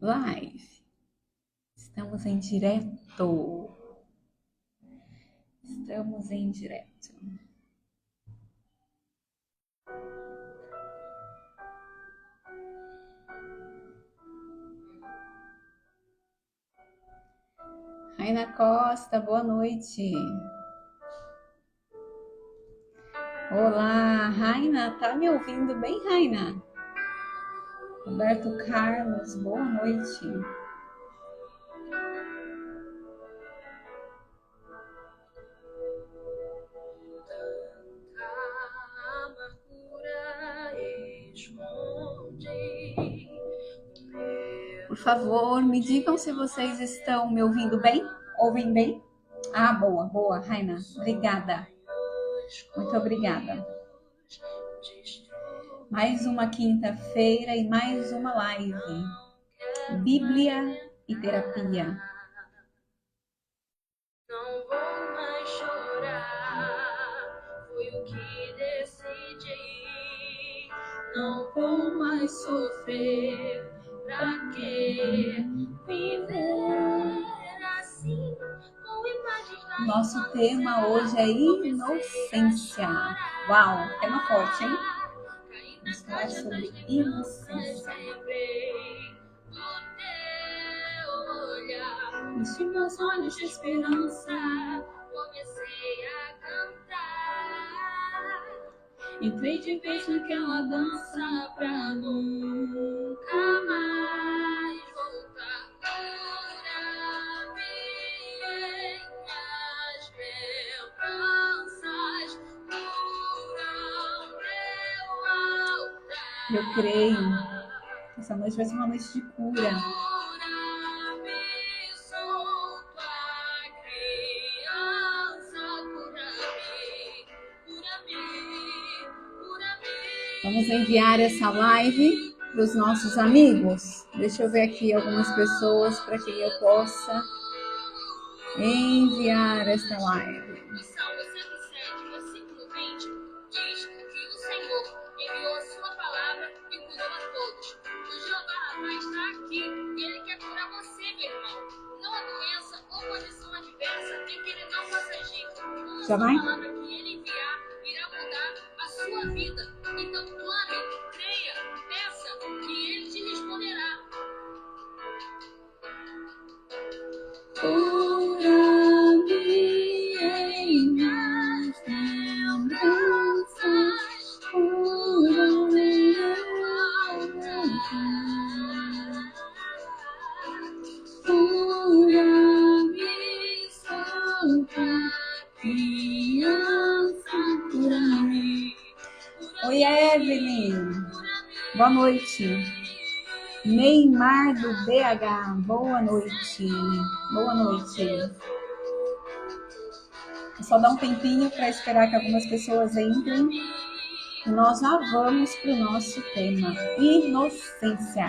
Live. Estamos em direto. Estamos em direto. Raina Costa, boa noite. Olá, Raina, tá me ouvindo bem, Raina? Roberto Carlos, boa noite. Por favor, me digam se vocês estão me ouvindo bem? Ouvem bem? Ah, boa, boa, Raina. Obrigada. Muito obrigada. Mais uma quinta-feira e mais uma live. Bíblia e terapia. Não vou mais chorar, foi o que decidi. Não vou mais sofrer, pra que viver assim, com imagens da Nosso tema hoje é inocência. Uau, tema forte, hein? Vamos falar sobre inocência. Enche meus olhos de esperança, comecei a cantar. Entrei de vez naquela dança pra nunca mais voltar. Cura minhas lembranças, cura meu altar. Eu creio que essa noite vai ser uma noite de cura. Vamos enviar essa live para os nossos amigos. Deixa eu ver aqui algumas pessoas para quem eu possa enviar esta live. O Salmo 107, versículo 20, diz que o Senhor enviou a sua palavra e curou a todos. O Jeová Rafa está aqui e ele quer curar você, meu irmão. Não há doença ou condição adversa em que ele não possa agir. Já vai? A palavra que ele enviar irá mudar a sua vida. Então clame, creia, peça que ele te responderá. Cura-me em minhas lembranças, cura-me cura-me, solta, criança, cura-me. Oi, Evelyn. Boa noite. Neymar do BH. Boa noite. Boa noite. Vou só dar um tempinho para esperar que algumas pessoas entrem. E nós já vamos para o nosso tema. Inocência.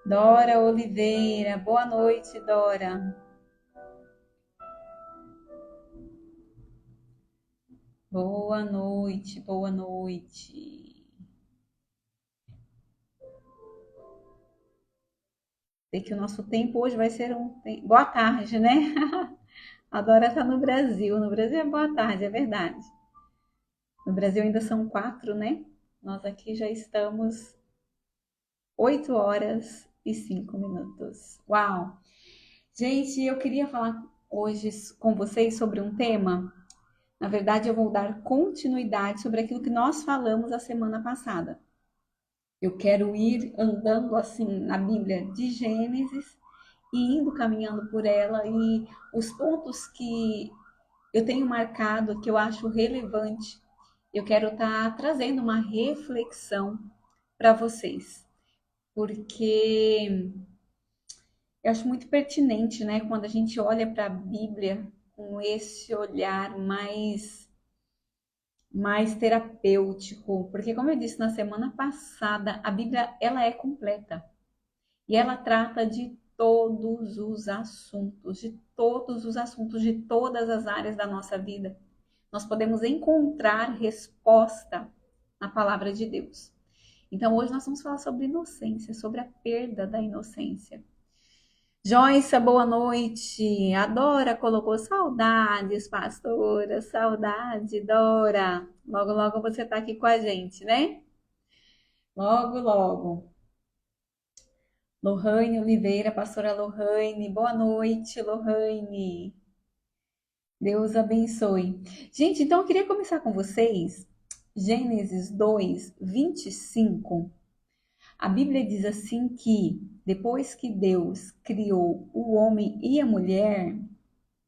Dora Oliveira, boa noite, Dora. Boa noite, boa noite. Sei que o nosso tempo hoje vai ser um tempo... Boa tarde, né? A Dora está no Brasil. No Brasil é boa tarde, é verdade. No Brasil ainda são 4, né? Nós aqui já estamos 8 horas e 5 minutos. Uau! Gente, eu queria falar hoje com vocês sobre um tema. Na verdade, eu vou dar continuidade sobre aquilo que nós falamos a semana passada. Eu quero ir andando assim na Bíblia de Gênesis e indo caminhando por ela, e os pontos que eu tenho marcado, que eu acho relevante, eu quero estar trazendo uma reflexão para vocês, porque eu acho muito pertinente, né, quando a gente olha para a Bíblia com esse olhar mais terapêutico, porque como eu disse na semana passada, a Bíblia ela é completa e ela trata de todos os assuntos, de todos os assuntos, de todas as áreas da nossa vida. Nós podemos encontrar resposta na palavra de Deus. Então, hoje nós vamos falar sobre inocência, sobre a perda da inocência. Joyce, boa noite. A Dora colocou saudades, pastora, saudade, Dora. Logo, logo você tá aqui com a gente, né? Logo, logo. Lohane Oliveira, pastora Lohane, boa noite, Lohane. Deus abençoe. Gente, então eu queria começar com vocês, Gênesis 2, 25. A Bíblia diz assim que depois que Deus criou o homem e a mulher,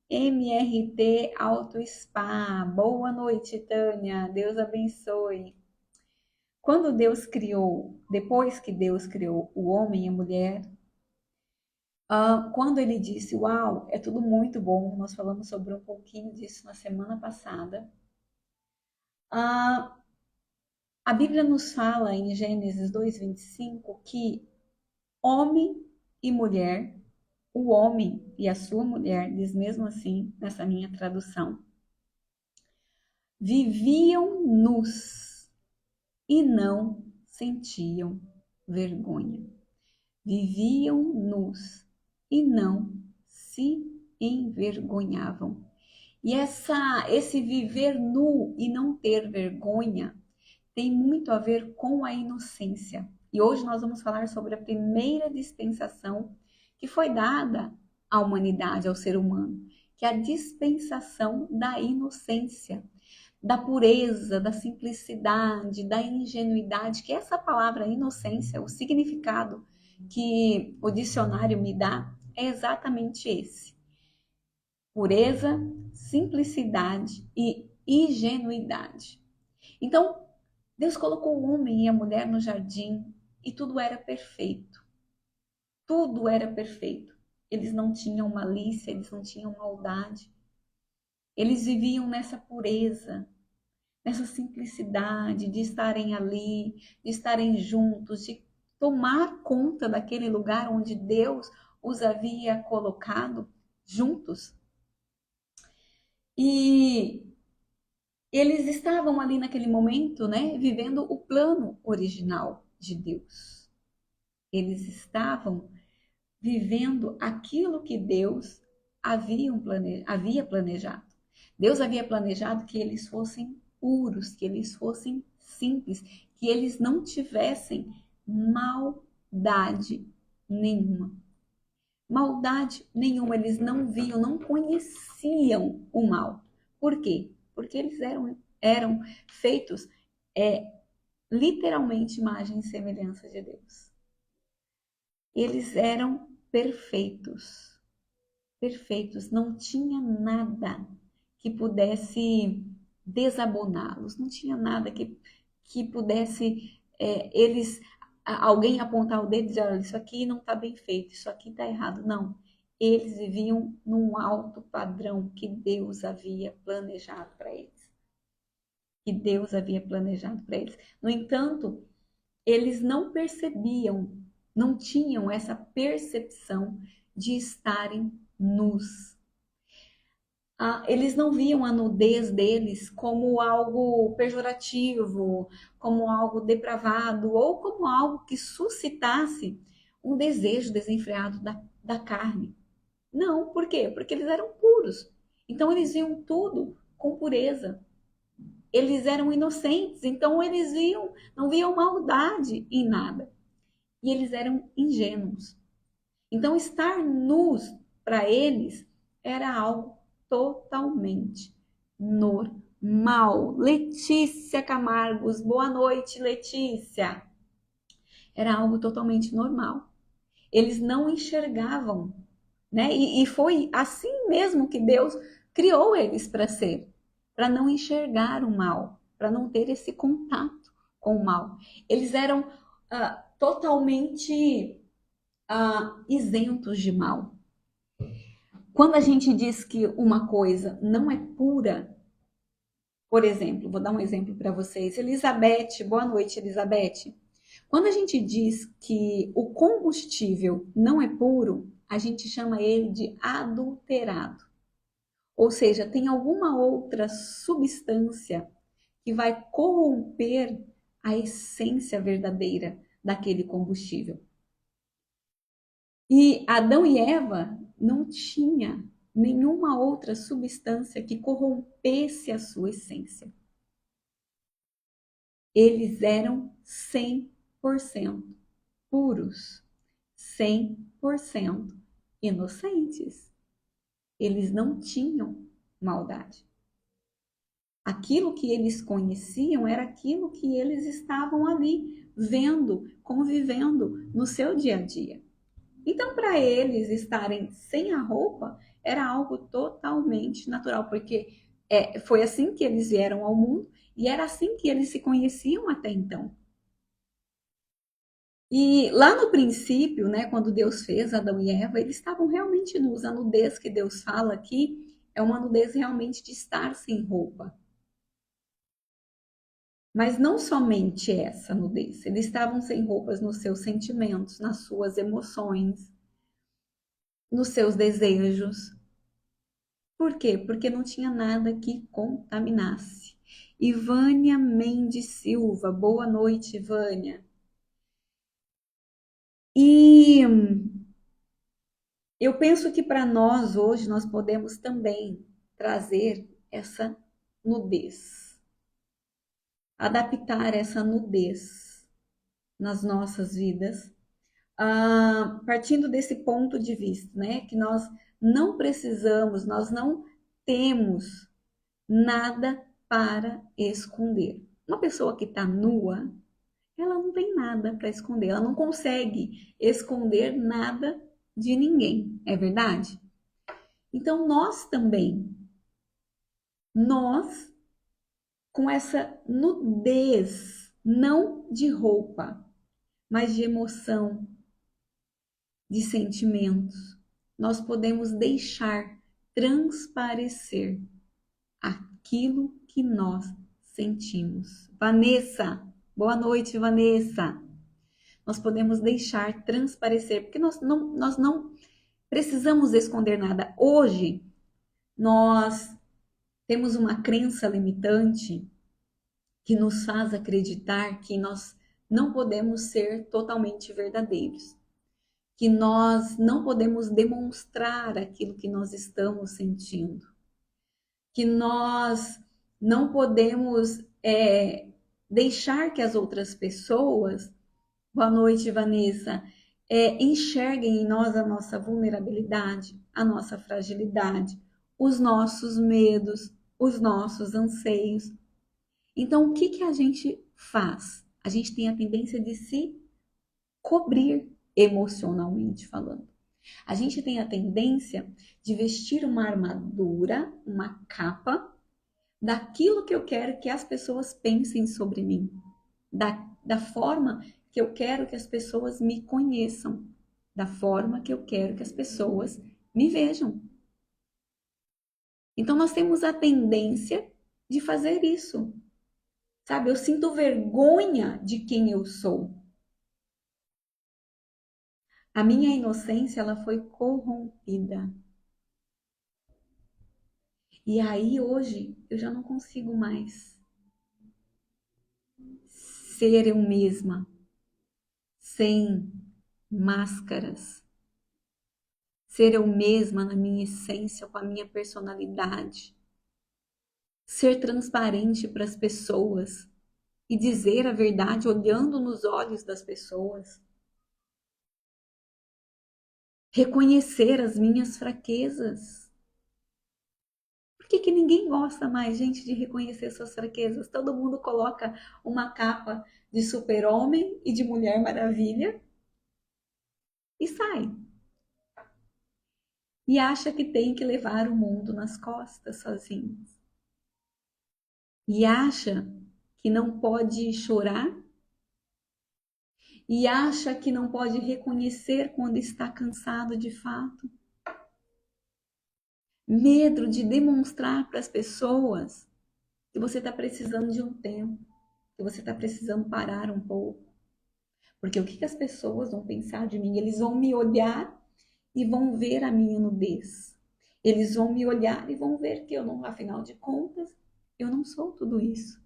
MRT Auto Spa, boa noite, Tânia, Deus abençoe. Quando Deus criou, depois que Deus criou o homem e a mulher, quando ele disse, uau, é tudo muito bom, nós falamos sobre um pouquinho disso na semana passada, a Bíblia nos fala em Gênesis 2:25 que homem e mulher, o homem e a sua mulher, diz mesmo assim nessa minha tradução, viviam nus e não sentiam vergonha. Viviam nus e não se envergonhavam. E esse viver nu e não ter vergonha tem muito a ver com a inocência. E hoje nós vamos falar sobre a primeira dispensação que foi dada à humanidade, ao ser humano, que é a dispensação da inocência, da pureza, da simplicidade, da ingenuidade, que essa palavra inocência, o significado que o dicionário me dá é exatamente esse. Pureza, simplicidade e ingenuidade. Então, Deus colocou o homem e a mulher no jardim e tudo era perfeito. Tudo era perfeito. Eles não tinham malícia, eles não tinham maldade. Eles viviam nessa pureza, nessa simplicidade de estarem ali, de estarem juntos, de tomar conta daquele lugar onde Deus os havia colocado juntos. E eles estavam ali naquele momento, né, vivendo o plano original de Deus. Eles estavam vivendo aquilo que Deus havia planejado. Deus havia planejado que eles fossem puros, que eles fossem simples, que eles não tivessem maldade nenhuma. Maldade nenhuma, eles não viam, não conheciam o mal. Por quê? Porque eles eram feitos literalmente imagem e semelhança de Deus. Eles eram perfeitos, perfeitos, não tinha nada que pudesse desaboná-los, não tinha nada que pudesse alguém apontar o dedo e dizer, olha, isso aqui não está bem feito, isso aqui está errado. Não, eles viviam num alto padrão que Deus havia planejado para eles. Que Deus havia planejado para eles. No entanto, eles não percebiam, não tinham essa percepção de estarem nus. Eles não viam a nudez deles como algo pejorativo, como algo depravado ou como algo que suscitasse um desejo desenfreado da carne. Não, por quê? Porque eles eram puros. Então eles viam tudo com pureza. Eles eram inocentes, então eles não viam maldade em nada. E eles eram ingênuos. Então estar nus para eles era algo totalmente normal. Letícia Camargos, boa noite, Letícia. Era algo totalmente normal. Eles não enxergavam, né? E foi assim mesmo que Deus criou eles para ser, para não enxergar o mal, para não ter esse contato com o mal. Eles eram totalmente isentos de mal. Quando a gente diz que uma coisa não é pura, por exemplo, vou dar um exemplo para vocês. Elizabeth, boa noite, Elizabeth. Quando a gente diz que o combustível não é puro, a gente chama ele de adulterado. Ou seja, tem alguma outra substância que vai corromper a essência verdadeira daquele combustível. E Adão e Eva não tinha nenhuma outra substância que corrompesse a sua essência. Eles eram 100% puros, 100% inocentes. Eles não tinham maldade. Aquilo que eles conheciam era aquilo que eles estavam ali vendo, convivendo no seu dia a dia. Então, para eles estarem sem a roupa era algo totalmente natural, porque foi assim que eles vieram ao mundo e era assim que eles se conheciam até então. E lá no princípio, né, quando Deus fez Adão e Eva, eles estavam realmente nus. A nudez que Deus fala aqui é uma nudez realmente de estar sem roupa. Mas não somente essa nudez, eles estavam sem roupas nos seus sentimentos, nas suas emoções, nos seus desejos. Por quê? Porque não tinha nada que contaminasse. Ivânia Mendes Silva, boa noite, Ivânia. E eu penso que para nós hoje nós podemos também trazer essa nudez, adaptar essa nudez nas nossas vidas, partindo desse ponto de vista, né, que nós não precisamos, nós não temos nada para esconder. Uma pessoa que está nua, ela não tem nada para esconder, ela não consegue esconder nada de ninguém, é verdade? Então nós também, nós com essa nudez, não de roupa, mas de emoção, de sentimentos, nós podemos deixar transparecer aquilo que nós sentimos. Vanessa, boa noite, Vanessa. Nós podemos deixar transparecer, porque nós não precisamos esconder nada. Hoje, nós temos uma crença limitante que nos faz acreditar que nós não podemos ser totalmente verdadeiros, que nós não podemos demonstrar aquilo que nós estamos sentindo, que nós não podemos deixar que as outras pessoas, boa noite, Vanessa, enxerguem em nós a nossa vulnerabilidade, a nossa fragilidade, os nossos medos, os nossos anseios. Então, o que que a gente faz? A gente tem a tendência de se cobrir emocionalmente falando. A gente tem a tendência de vestir uma armadura, uma capa, daquilo que eu quero que as pessoas pensem sobre mim, da forma que eu quero que as pessoas me conheçam, da forma que eu quero que as pessoas me vejam. Então, nós temos a tendência de fazer isso. Sabe, eu sinto vergonha de quem eu sou. A minha inocência, ela foi corrompida. E aí, hoje, eu já não consigo mais ser eu mesma, sem máscaras. Ser eu mesma na minha essência, com a minha personalidade. Ser transparente para as pessoas e dizer a verdade olhando nos olhos das pessoas. Reconhecer as minhas fraquezas. Por que ninguém gosta mais, gente, de reconhecer suas fraquezas? Todo mundo coloca uma capa de super-homem e de Mulher Maravilha e sai. E acha que tem que levar o mundo nas costas sozinhos. E acha que não pode chorar. E acha que não pode reconhecer quando está cansado de fato. Medo de demonstrar para as pessoas que você está precisando de um tempo, que você está precisando parar um pouco. Porque o que as pessoas vão pensar de mim? Eles vão me olhar e vão ver a minha nudez. Eles vão me olhar e vão ver que eu não, afinal de contas, eu não sou tudo isso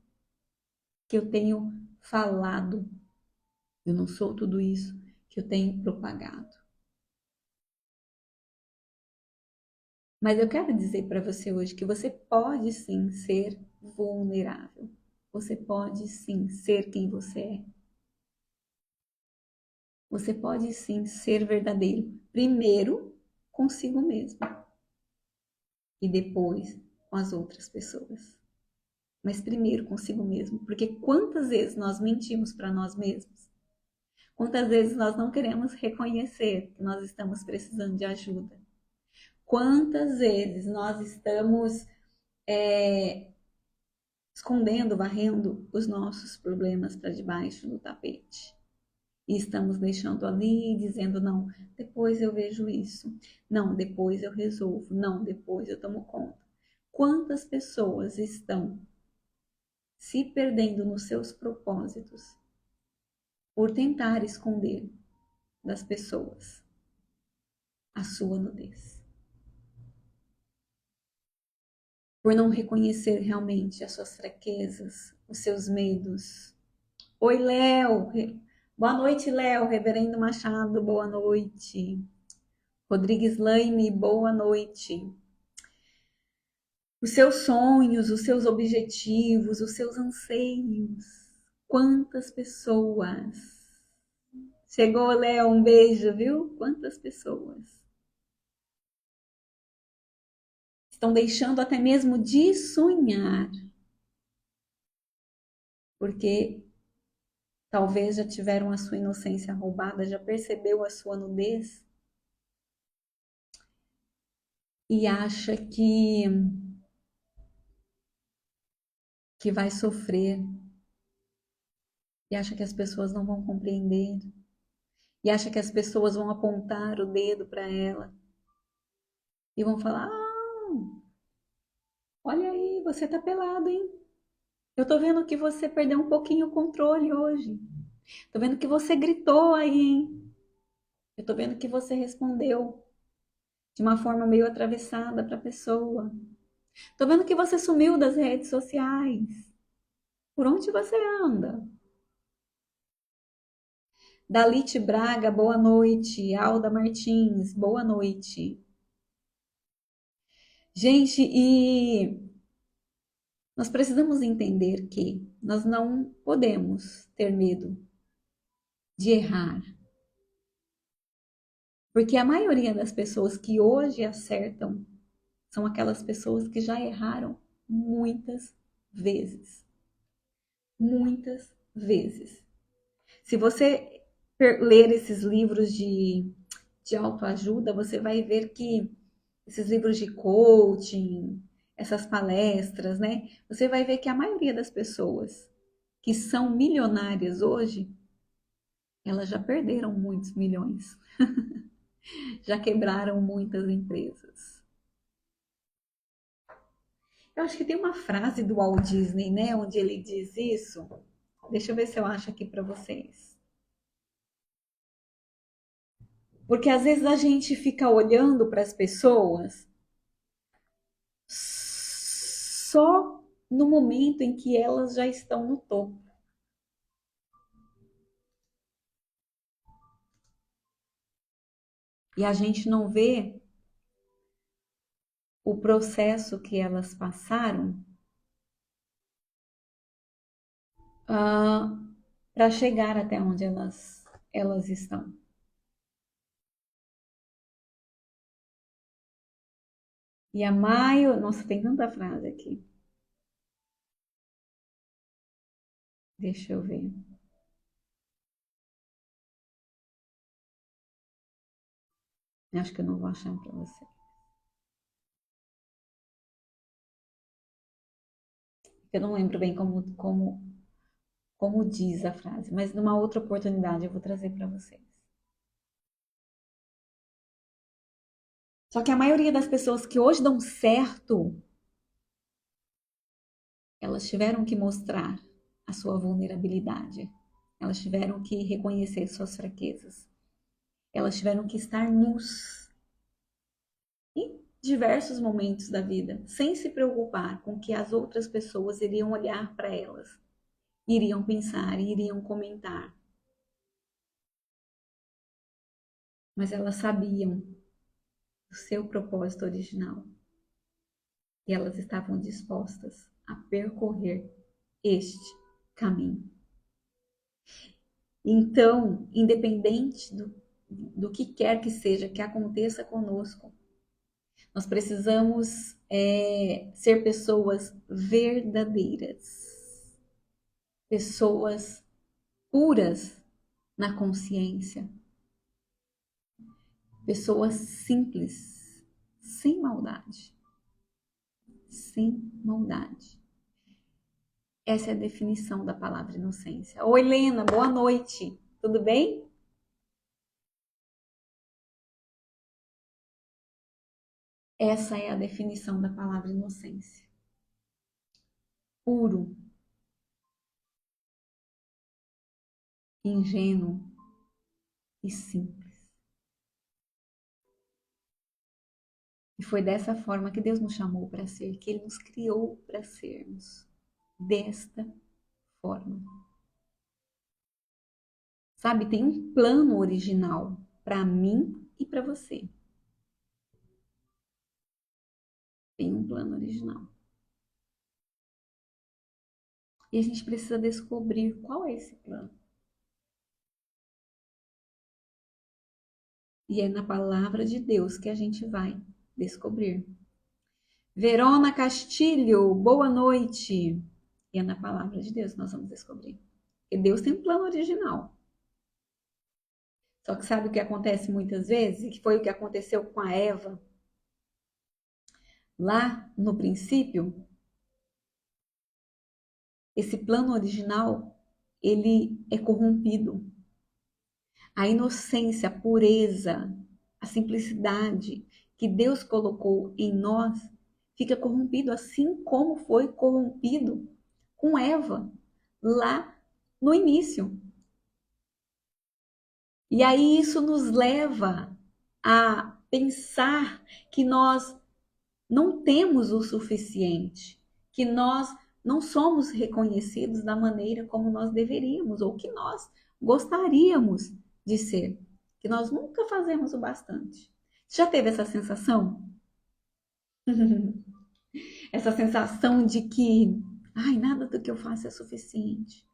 que eu tenho falado. Eu não sou tudo isso que eu tenho propagado. Mas eu quero dizer para você hoje que você pode sim ser vulnerável. Você pode sim ser quem você é. Você pode sim ser verdadeiro. Primeiro consigo mesmo e depois com as outras pessoas. Mas primeiro consigo mesmo, porque quantas vezes nós mentimos para nós mesmos? Quantas vezes nós não queremos reconhecer que nós estamos precisando de ajuda? Quantas vezes nós estamos escondendo, varrendo os nossos problemas para debaixo do tapete? E estamos deixando ali, dizendo, não, depois eu vejo isso. Não, depois eu resolvo. Não, depois eu tomo conta. Quantas pessoas estão se perdendo nos seus propósitos por tentar esconder das pessoas a sua nudez? Por não reconhecer realmente as suas fraquezas, os seus medos. Oi, Léo! Boa noite, Léo. Reverendo Machado, boa noite. Rodrigues Laime, boa noite. Os seus sonhos, os seus objetivos, os seus anseios. Quantas pessoas. Chegou, Léo, um beijo, viu? Quantas pessoas estão deixando até mesmo de sonhar, porque talvez já tiveram a sua inocência roubada, já percebeu a sua nudez e acha que vai sofrer, e acha que as pessoas não vão compreender, e acha que as pessoas vão apontar o dedo para ela e vão falar: ah, olha aí, você tá pelado, hein? Eu tô vendo que você perdeu um pouquinho o controle hoje. Tô vendo que você gritou aí, hein? Eu tô vendo que você respondeu de uma forma meio atravessada para a pessoa. Tô vendo que você sumiu das redes sociais. Por onde você anda? Dalite Braga, boa noite. Alda Martins, boa noite. Gente, e nós precisamos entender que nós não podemos ter medo de errar. Porque a maioria das pessoas que hoje acertam são aquelas pessoas que já erraram muitas vezes. Muitas vezes. Se você ler esses livros de autoajuda, você vai ver que esses livros de coaching, essas palestras, né? Você vai ver que a maioria das pessoas que são milionárias hoje, elas já perderam muitos milhões, já quebraram muitas empresas. Eu acho que tem uma frase do Walt Disney, né, onde ele diz isso. Deixa eu ver se eu acho aqui para vocês. Porque às vezes a gente fica olhando para as pessoas só no momento em que elas já estão no topo. E a gente não vê o processo que elas passaram para chegar até onde elas estão. E a Maio, nossa, tem tanta frase aqui. Deixa eu ver. Acho que eu não vou achar para você. Eu não lembro bem como diz a frase, mas numa outra oportunidade eu vou trazer para vocês. Só que a maioria das pessoas que hoje dão certo, elas tiveram que mostrar a sua vulnerabilidade. Elas tiveram que reconhecer suas fraquezas. Elas tiveram que estar nus diversos momentos da vida, sem se preocupar com que as outras pessoas iriam olhar para elas, iriam pensar, iriam comentar. Mas elas sabiam o seu propósito original e elas estavam dispostas a percorrer este caminho. Então, independente do que quer que seja que aconteça conosco, nós precisamos ser pessoas verdadeiras, pessoas puras na consciência, pessoas simples, sem maldade. Sem maldade. Essa é a definição da palavra inocência. Oi, Helena, boa noite. Tudo bem? Essa é a definição da palavra inocência. Puro, ingênuo e simples. E foi dessa forma que Deus nos chamou para ser, que Ele nos criou para sermos desta forma. Sabe, tem um plano original para mim e para você. Tem um plano original. E a gente precisa descobrir qual é esse plano. E é na palavra de Deus que a gente vai descobrir. Verona Castilho, boa noite. E é na palavra de Deus que nós vamos descobrir. Porque Deus tem um plano original. Só que sabe o que acontece muitas vezes? E que foi o que aconteceu com a Eva? Lá no princípio, esse plano original, ele é corrompido. A inocência, a pureza, a simplicidade que Deus colocou em nós fica corrompido, assim como foi corrompido com Eva lá no início. E aí isso nos leva a pensar que nós não temos o suficiente, que nós não somos reconhecidos da maneira como nós deveríamos ou que nós gostaríamos de ser, que nós nunca fazemos o bastante. Já teve essa sensação? Essa sensação de que, ai, nada do que eu faço é suficiente.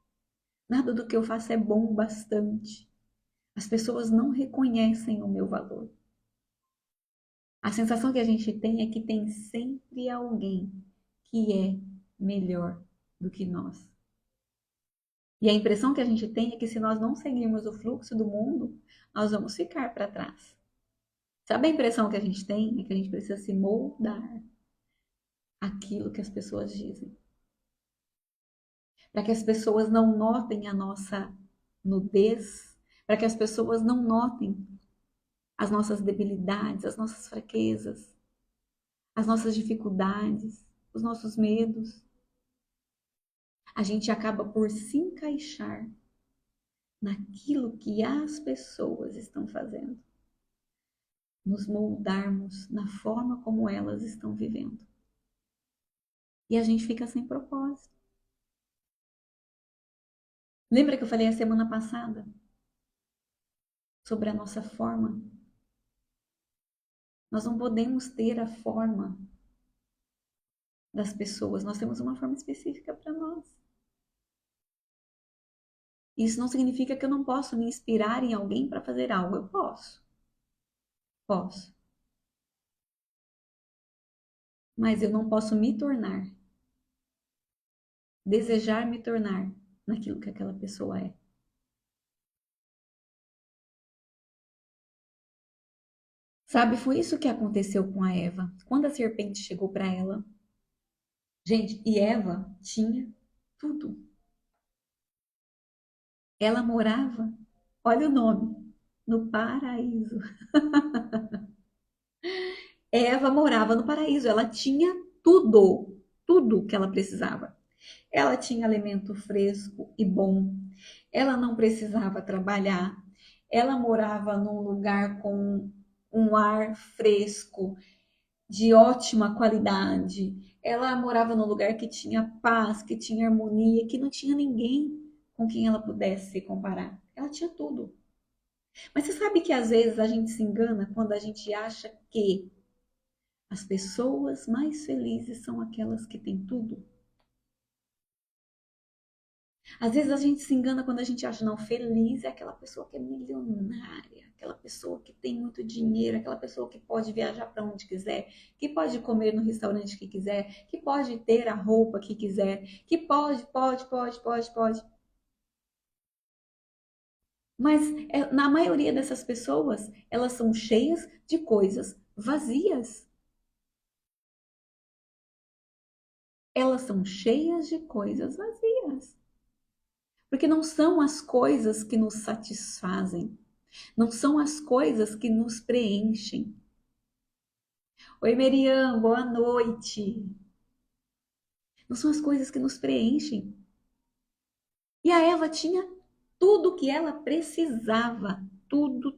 Nada do que eu faço é bom o bastante. As pessoas não reconhecem o meu valor. A sensação que a gente tem é que tem sempre alguém que é melhor do que nós. E a impressão que a gente tem é que se nós não seguirmos o fluxo do mundo, nós vamos ficar para trás. Sabe a impressão que a gente tem? É que a gente precisa se moldar àquilo que as pessoas dizem. Para que as pessoas não notem a nossa nudez, para que as pessoas não notem as nossas debilidades, as nossas fraquezas, as nossas dificuldades, os nossos medos. A gente acaba por se encaixar naquilo que as pessoas estão fazendo. Nos moldarmos na forma como elas estão vivendo. E a gente fica sem propósito. Lembra que eu falei a semana passada sobre a nossa forma? Nós não podemos ter a forma das pessoas, nós temos uma forma específica para nós. Isso não significa que eu não posso me inspirar em alguém para fazer algo. Eu posso. Posso. Mas eu não posso me tornar. Desejar me tornar naquilo que aquela pessoa é. Sabe, foi isso que aconteceu com a Eva. Quando a serpente chegou para ela. Gente, e Eva tinha tudo. Ela morava, olha o nome, no paraíso. Eva morava no paraíso, ela tinha tudo, tudo que ela precisava. Ela tinha alimento fresco e bom, ela não precisava trabalhar, ela morava num lugar com um ar fresco, de ótima qualidade. Ela morava num lugar que tinha paz, que tinha harmonia, que não tinha ninguém com quem ela pudesse se comparar. Ela tinha tudo. Mas você sabe que às vezes a gente se engana quando a gente acha que as pessoas mais felizes são aquelas que têm tudo? Às vezes a gente se engana quando a gente acha, não, feliz é aquela pessoa que é milionária, aquela pessoa que tem muito dinheiro, aquela pessoa que pode viajar para onde quiser, que pode comer no restaurante que quiser, que pode ter a roupa que quiser, que pode. Mas na maioria dessas pessoas, elas são cheias de coisas vazias. Elas são cheias de coisas vazias. Porque não são as coisas que nos satisfazem, não são as coisas que nos preenchem. Oi, Meriam, boa noite. Não são as coisas que nos preenchem. E a Eva tinha tudo o que ela precisava. Tudo.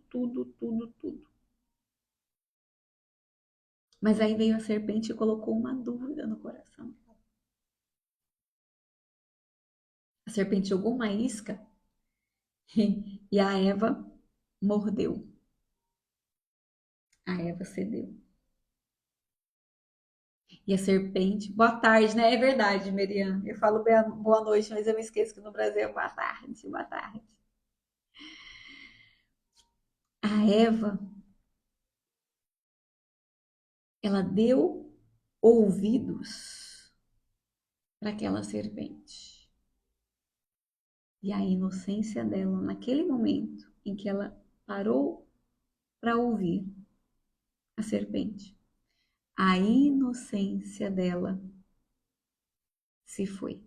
Mas aí veio a serpente e colocou uma dúvida no coração. A serpente jogou uma isca e a Eva mordeu. A Eva cedeu. E a serpente. Boa tarde, né? É verdade, Meriam. Eu falo boa noite, mas eu me esqueço que no Brasil é boa tarde, boa tarde. A Eva, ela deu ouvidos para aquela serpente. E a inocência dela, naquele momento em que ela parou para ouvir a serpente, a inocência dela se foi.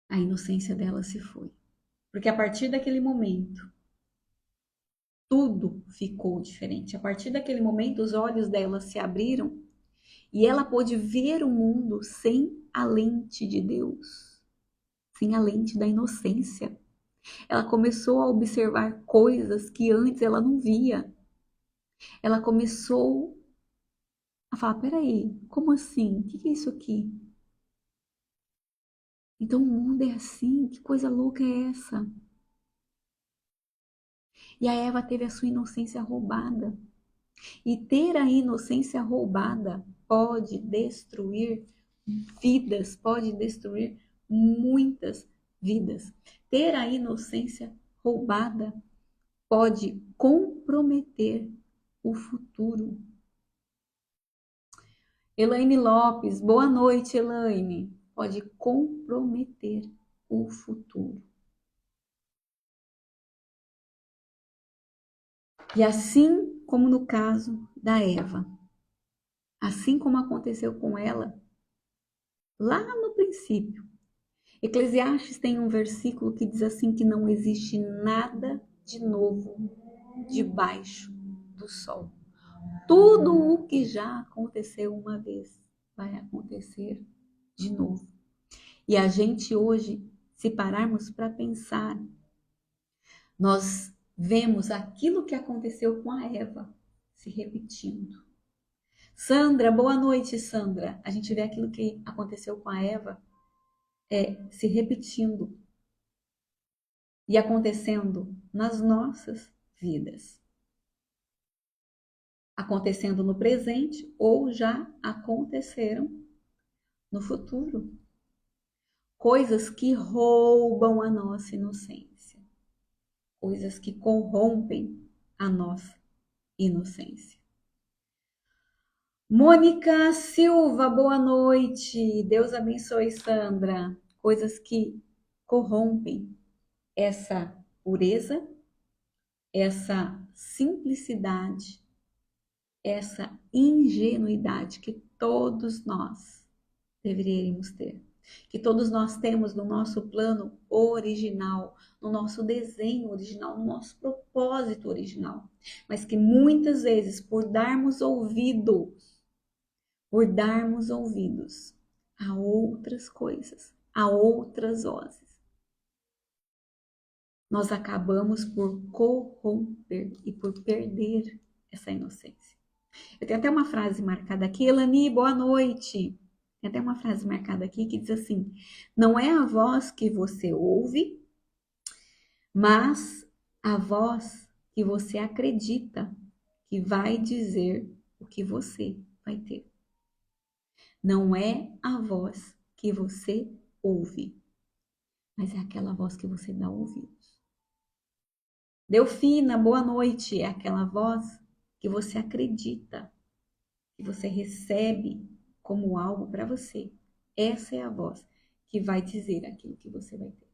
A inocência dela se foi. Porque a partir daquele momento, tudo ficou diferente. A partir daquele momento, os olhos dela se abriram e ela pôde ver o mundo sem a lente de Deus, sem a lente da inocência. Ela começou a observar coisas que antes ela não via. Ela começou a falar: peraí, como assim? O que é isso aqui? Então o mundo é assim? Que coisa louca é essa? E a Eva teve a sua inocência roubada. E ter a inocência roubada pode destruir vidas, pode destruir muitas vidas. Ter a inocência roubada pode comprometer o futuro. Elaine Lopes, boa noite, Elaine. Pode comprometer o futuro. E assim como no caso da Eva, assim como aconteceu com ela lá no princípio, Eclesiastes tem um versículo que diz assim que não existe nada de novo debaixo do sol. Tudo o que já aconteceu uma vez vai acontecer de novo. E a gente hoje, se pararmos para pensar, nós vemos aquilo que aconteceu com a Eva se repetindo. Sandra, boa noite, Sandra. A gente vê aquilo que aconteceu com a Eva se repetindo e acontecendo nas nossas vidas. Acontecendo no presente ou já aconteceram no futuro. Coisas que roubam a nossa inocência. Coisas que corrompem a nossa inocência. Mônica Silva, boa noite. Deus abençoe, Sandra. Coisas que corrompem essa pureza, essa simplicidade, essa ingenuidade que todos nós deveríamos ter. Que todos nós temos no nosso plano original, no nosso desenho original, no nosso propósito original. Mas que muitas vezes, por darmos ouvidos a outras coisas, a outras vozes, nós acabamos por corromper e por perder essa inocência. Eu tenho até uma frase marcada aqui, Elani, boa noite. Tem até uma frase marcada aqui que diz assim: não é a voz que você ouve, mas a voz que você acredita que vai dizer o que você vai ter. Não é a voz que você ouve, mas é aquela voz que você dá ouvidos. Delfina, boa noite. É aquela voz que você acredita, que você recebe como algo para você. Essa é a voz que vai dizer aquilo que você vai ter.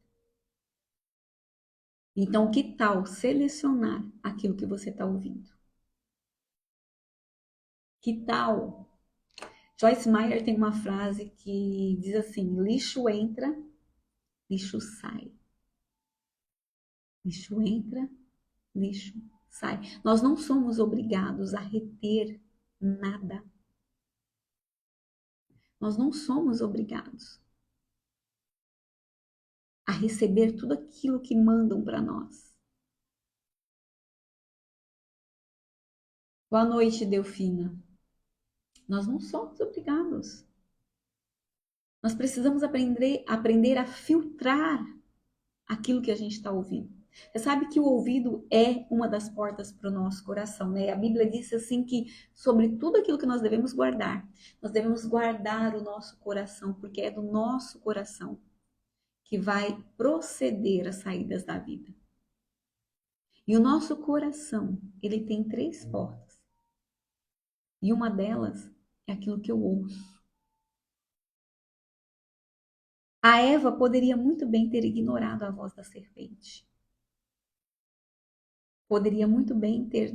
Então, que tal selecionar aquilo que você está ouvindo? Que tal? Joyce Meyer tem uma frase que diz assim: lixo entra, lixo sai. Lixo entra, lixo sai. Nós não somos obrigados a reter nada. Nós não somos obrigados a receber tudo aquilo que mandam para nós. Boa noite, Delfina. Nós não somos obrigados. Nós precisamos aprender a filtrar aquilo que a gente está ouvindo. Você sabe que o ouvido é uma das portas para o nosso coração, né? A Bíblia diz assim que sobre tudo aquilo que nós devemos guardar o nosso coração, porque é do nosso coração que vai proceder as saídas da vida. E o nosso coração, ele tem 3 portas. E uma delas é aquilo que eu ouço. A Eva poderia muito bem ter ignorado a voz da serpente. Poderia muito bem ter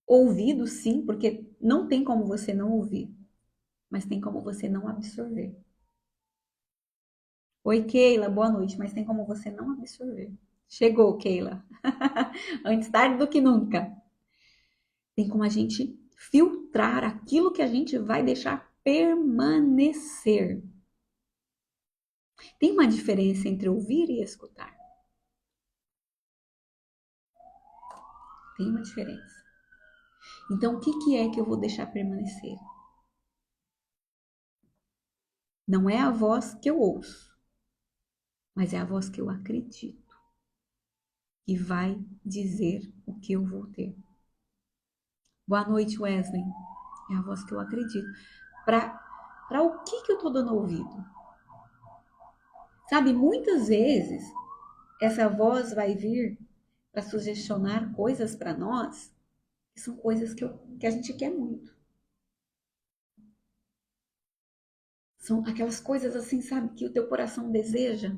ouvido, sim, porque não tem como você não ouvir, mas tem como você não absorver. Oi, Keila, boa noite, mas tem como você não absorver. Chegou, Keila. Antes tarde do que nunca. Tem como a gente filtrar aquilo que a gente vai deixar permanecer. Tem uma diferença entre ouvir e escutar. Tem uma diferença. Então, o que é que eu vou deixar permanecer? Não é a voz que eu ouço, mas é a voz que eu acredito que vai dizer o que eu vou ter. Boa noite, Wesley. É a voz que eu acredito. Para o que eu estou dando ouvido? Sabe, muitas vezes essa voz vai vir para sugestionar coisas para nós que são coisas que a gente quer muito. São aquelas coisas assim, sabe, que o teu coração deseja.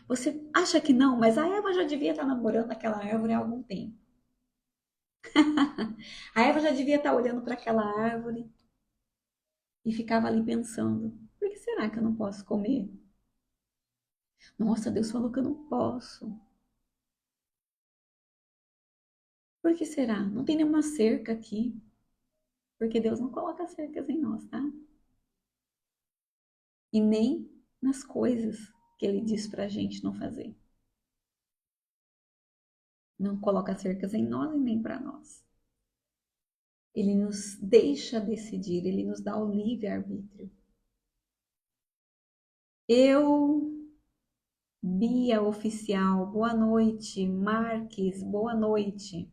Você acha que não, mas a Eva já devia estar namorando aquela árvore há algum tempo. A Eva já devia estar olhando para aquela árvore e ficava ali pensando: por que será que eu não posso comer? Nossa, Deus falou que eu não posso. Por que será? Não tem nenhuma cerca aqui. Porque Deus não coloca cercas em nós, tá? E nem nas coisas que Ele diz pra gente não fazer. Não coloca cercas em nós e nem para nós. Ele nos deixa decidir, ele nos dá o livre-arbítrio. Eu, Bia Oficial, boa noite. Marques, boa noite.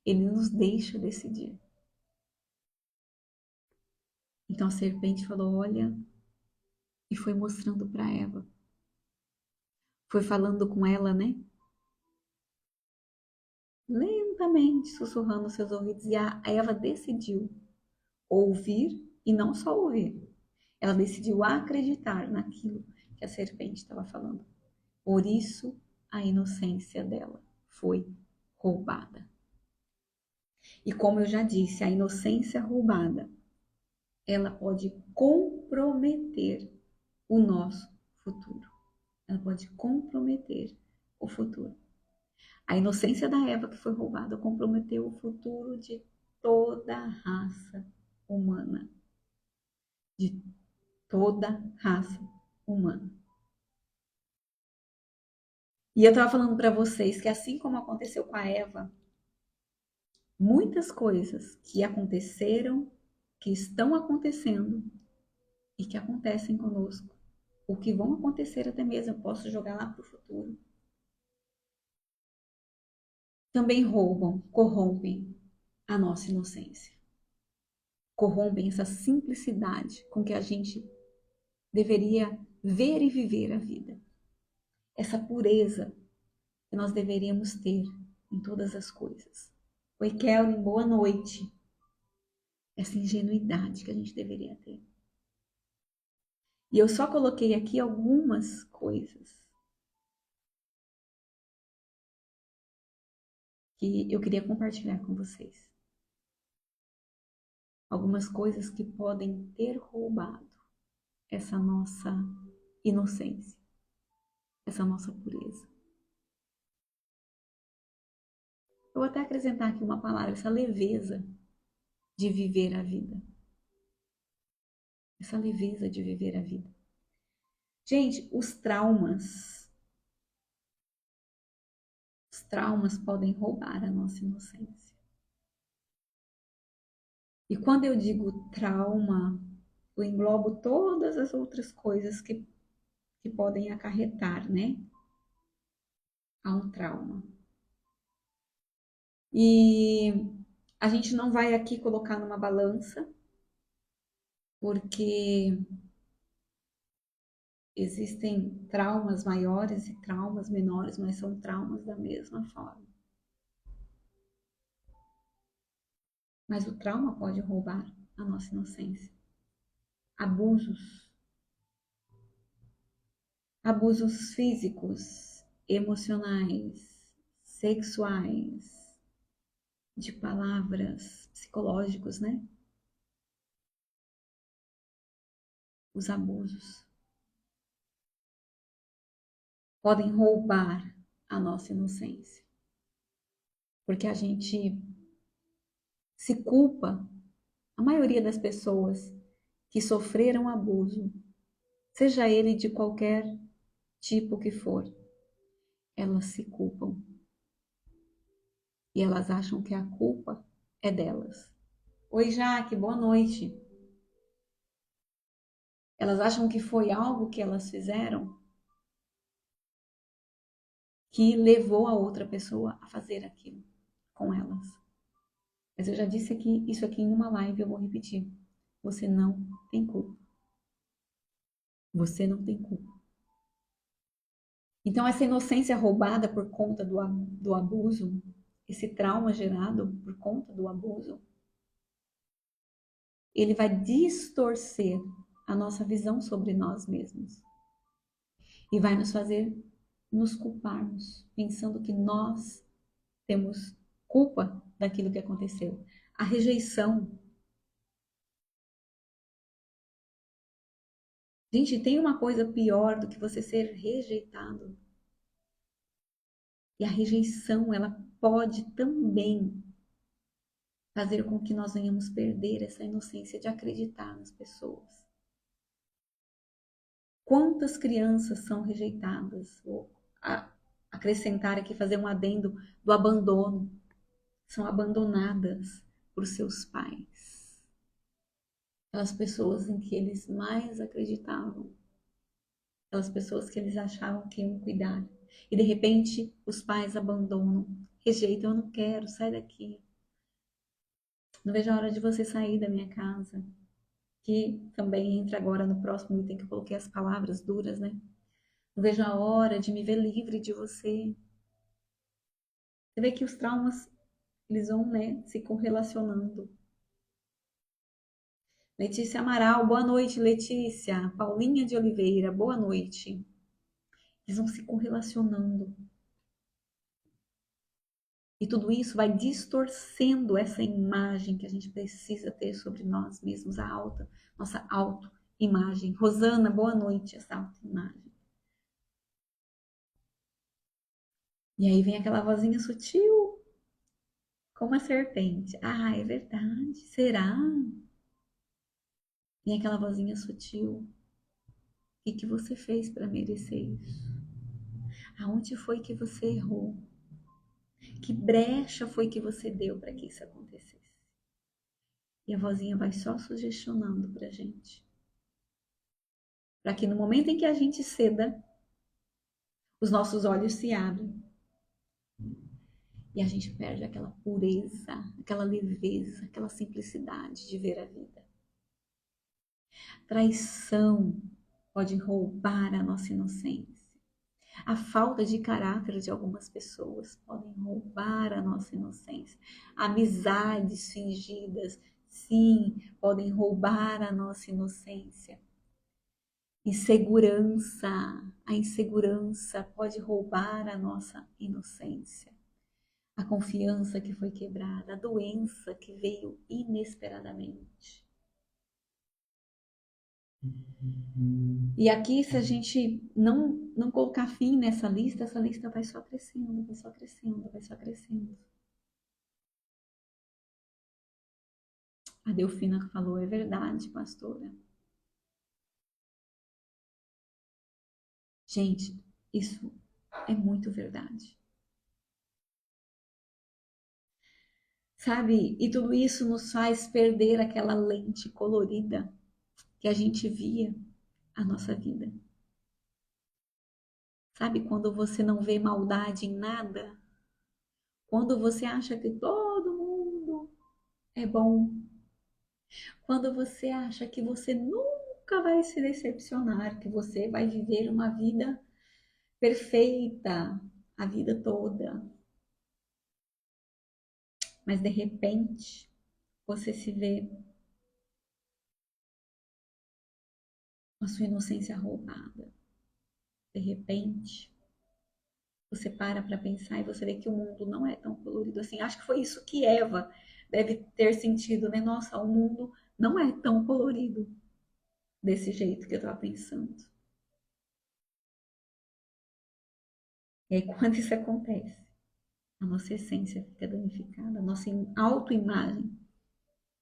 Ele nos deixa decidir. Então a serpente falou: olha, e foi mostrando para Eva. Foi falando com ela, né? Lentamente, sussurrando nos seus ouvidos. E a Eva decidiu ouvir e não só ouvir. Ela decidiu acreditar naquilo que a serpente estava falando. Por isso, a inocência dela foi roubada. E como eu já disse, a inocência roubada, ela pode comprometer o nosso futuro. Ela pode comprometer o futuro. A inocência da Eva que foi roubada comprometeu o futuro de toda a raça humana. De toda a raça humana. E eu estava falando para vocês que assim como aconteceu com a Eva, muitas coisas que aconteceram, que estão acontecendo e que acontecem conosco, ou que vão acontecer até mesmo, eu posso jogar lá para o futuro, também roubam, corrompem a nossa inocência. Corrompem essa simplicidade com que a gente deveria ver e viver a vida. Essa pureza que nós deveríamos ter em todas as coisas. Oi, Kelly, boa noite. Essa ingenuidade que a gente deveria ter. E eu só coloquei aqui algumas coisas que eu queria compartilhar com vocês. Algumas coisas que podem ter roubado essa nossa inocência, essa nossa pureza. Eu vou até acrescentar aqui uma palavra, essa leveza de viver a vida. Essa leveza de viver a vida. Gente, os traumas podem roubar a nossa inocência. E quando eu digo trauma, eu englobo todas as outras coisas que podem acarretar, né, a um trauma. E a gente não vai aqui colocar numa balança, porque existem traumas maiores e traumas menores, mas são traumas da mesma forma. Mas o trauma pode roubar a nossa inocência. Abusos físicos, emocionais, sexuais, de palavras, psicológicos, né? Os abusos podem roubar a nossa inocência. Porque a gente se culpa, a maioria das pessoas que sofreram abuso, seja ele de qualquer tipo que for, elas se culpam. E elas acham que a culpa é delas. Oi, Jaque, boa noite. Elas acham que foi algo que elas fizeram que levou a outra pessoa a fazer aquilo com elas. Mas eu já disse aqui, isso aqui em uma live, eu vou repetir. Você não tem culpa. Você não tem culpa. Então, essa inocência roubada por conta do abuso, esse trauma gerado por conta do abuso, ele vai distorcer a nossa visão sobre nós mesmos. E vai nos fazer nos culparmos, pensando que nós temos culpa daquilo que aconteceu. A rejeição. Gente, tem uma coisa pior do que você ser rejeitado. E a rejeição, ela pode também fazer com que nós venhamos perder essa inocência de acreditar nas pessoas. Quantas crianças são rejeitadas? Vou acrescentar aqui, fazer um adendo do abandono. São abandonadas por seus pais. Aquelas pessoas em que eles mais acreditavam. Aquelas pessoas que eles achavam que iam cuidar. E de repente os pais abandonam, rejeitam, eu não quero, sai daqui. Não vejo a hora de você sair da minha casa. Que também entra agora no próximo item que eu coloquei as palavras duras, né? Não vejo a hora de me ver livre de você. Você vê que os traumas, eles vão, né, se correlacionando. Letícia Amaral, boa noite, Letícia. Paulinha de Oliveira, boa noite. Eles vão se correlacionando. E tudo isso vai distorcendo essa imagem que a gente precisa ter sobre nós mesmos, nossa autoimagem. Rosana, boa noite, essa autoimagem. E aí vem aquela vozinha sutil, como a serpente. Ah, é verdade, será? Vem aquela vozinha sutil. O que você fez para merecer isso? Aonde foi que você errou? Que brecha foi que você deu para que isso acontecesse? E a vozinha vai só sugestionando pra gente. Para que no momento em que a gente ceda, os nossos olhos se abrem e a gente perde aquela pureza, aquela leveza, aquela simplicidade de ver a vida. Traição pode roubar a nossa inocência. A falta de caráter de algumas pessoas podem roubar a nossa inocência. Amizades fingidas, sim, podem roubar a nossa inocência. Insegurança, a insegurança pode roubar a nossa inocência. A confiança que foi quebrada, a doença que veio inesperadamente. E aqui, se a gente não colocar fim nessa lista, essa lista vai só crescendo, vai só crescendo, vai só crescendo. A Delfina falou, é verdade, pastora. Gente, isso é muito verdade. Sabe? E tudo isso nos faz perder aquela lente colorida que a gente via a nossa vida. Sabe quando você não vê maldade em nada? Quando você acha que todo mundo é bom. Quando você acha que você nunca vai se decepcionar, que você vai viver uma vida perfeita a vida toda. Mas de repente, você se vê a sua inocência roubada. De repente, você para pensar e você vê que o mundo não é tão colorido assim. Acho que foi isso que Eva deve ter sentido, né? Nossa, o mundo não é tão colorido desse jeito que eu estava pensando. E aí, quando isso acontece, a nossa essência fica danificada, a nossa autoimagem,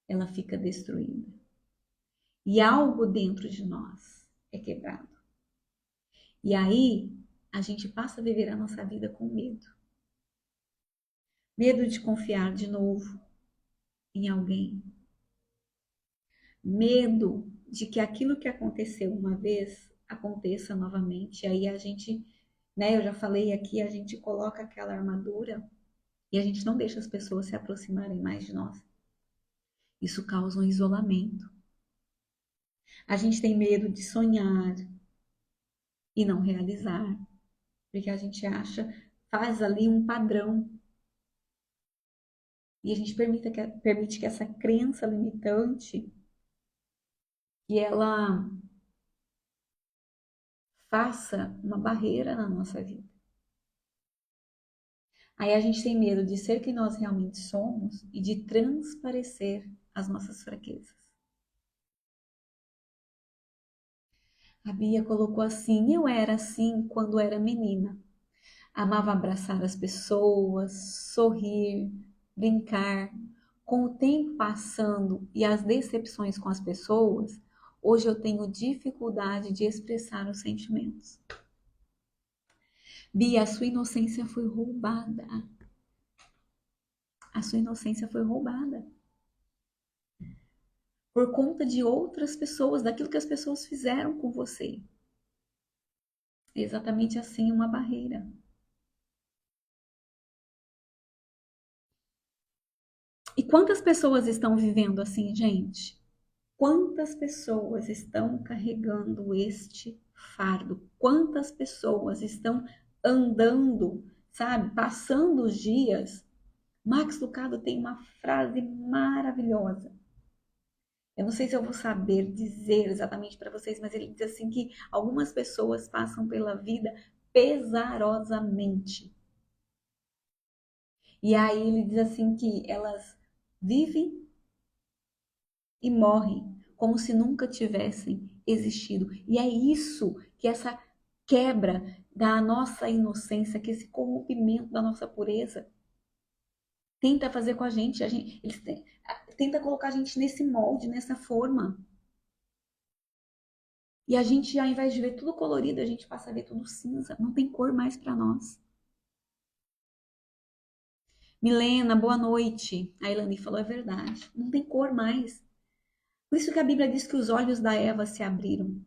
ela fica destruída. E algo dentro de nós é quebrado. E aí, a gente passa a viver a nossa vida com medo. Medo de confiar de novo em alguém. Medo de que aquilo que aconteceu uma vez aconteça novamente. E aí a gente, né, eu já falei aqui, a gente coloca aquela armadura e a gente não deixa as pessoas se aproximarem mais de nós. Isso causa um isolamento. A gente tem medo de sonhar e não realizar, porque a gente acha, faz ali um padrão. E a gente permite que essa crença limitante, que ela faça uma barreira na nossa vida. Aí a gente tem medo de ser quem nós realmente somos e de transparecer as nossas fraquezas. A Bia colocou assim: eu era assim quando era menina. Amava abraçar as pessoas, sorrir, brincar. Com o tempo passando e as decepções com as pessoas, hoje eu tenho dificuldade de expressar os sentimentos. Bia, a sua inocência foi roubada. A sua inocência foi roubada. Por conta de outras pessoas, daquilo que as pessoas fizeram com você. É exatamente assim uma barreira. E quantas pessoas estão vivendo assim, gente? Quantas pessoas estão carregando este fardo? Quantas pessoas estão andando, sabe, passando os dias? Max Lucado tem uma frase maravilhosa. Eu não sei se eu vou saber dizer exatamente para vocês, mas ele diz assim que algumas pessoas passam pela vida pesarosamente. E aí ele diz assim que elas vivem e morrem como se nunca tivessem existido. E é isso que essa quebra da nossa inocência, que esse corrompimento da nossa pureza tenta fazer com a gente. Eles tenta colocar a gente nesse molde, nessa forma. E a gente, ao invés de ver tudo colorido, a gente passa a ver tudo cinza. Não tem cor mais para nós. Milena, boa noite. A Elane falou, é verdade. Não tem cor mais. Por isso que a Bíblia diz que os olhos da Eva se abriram.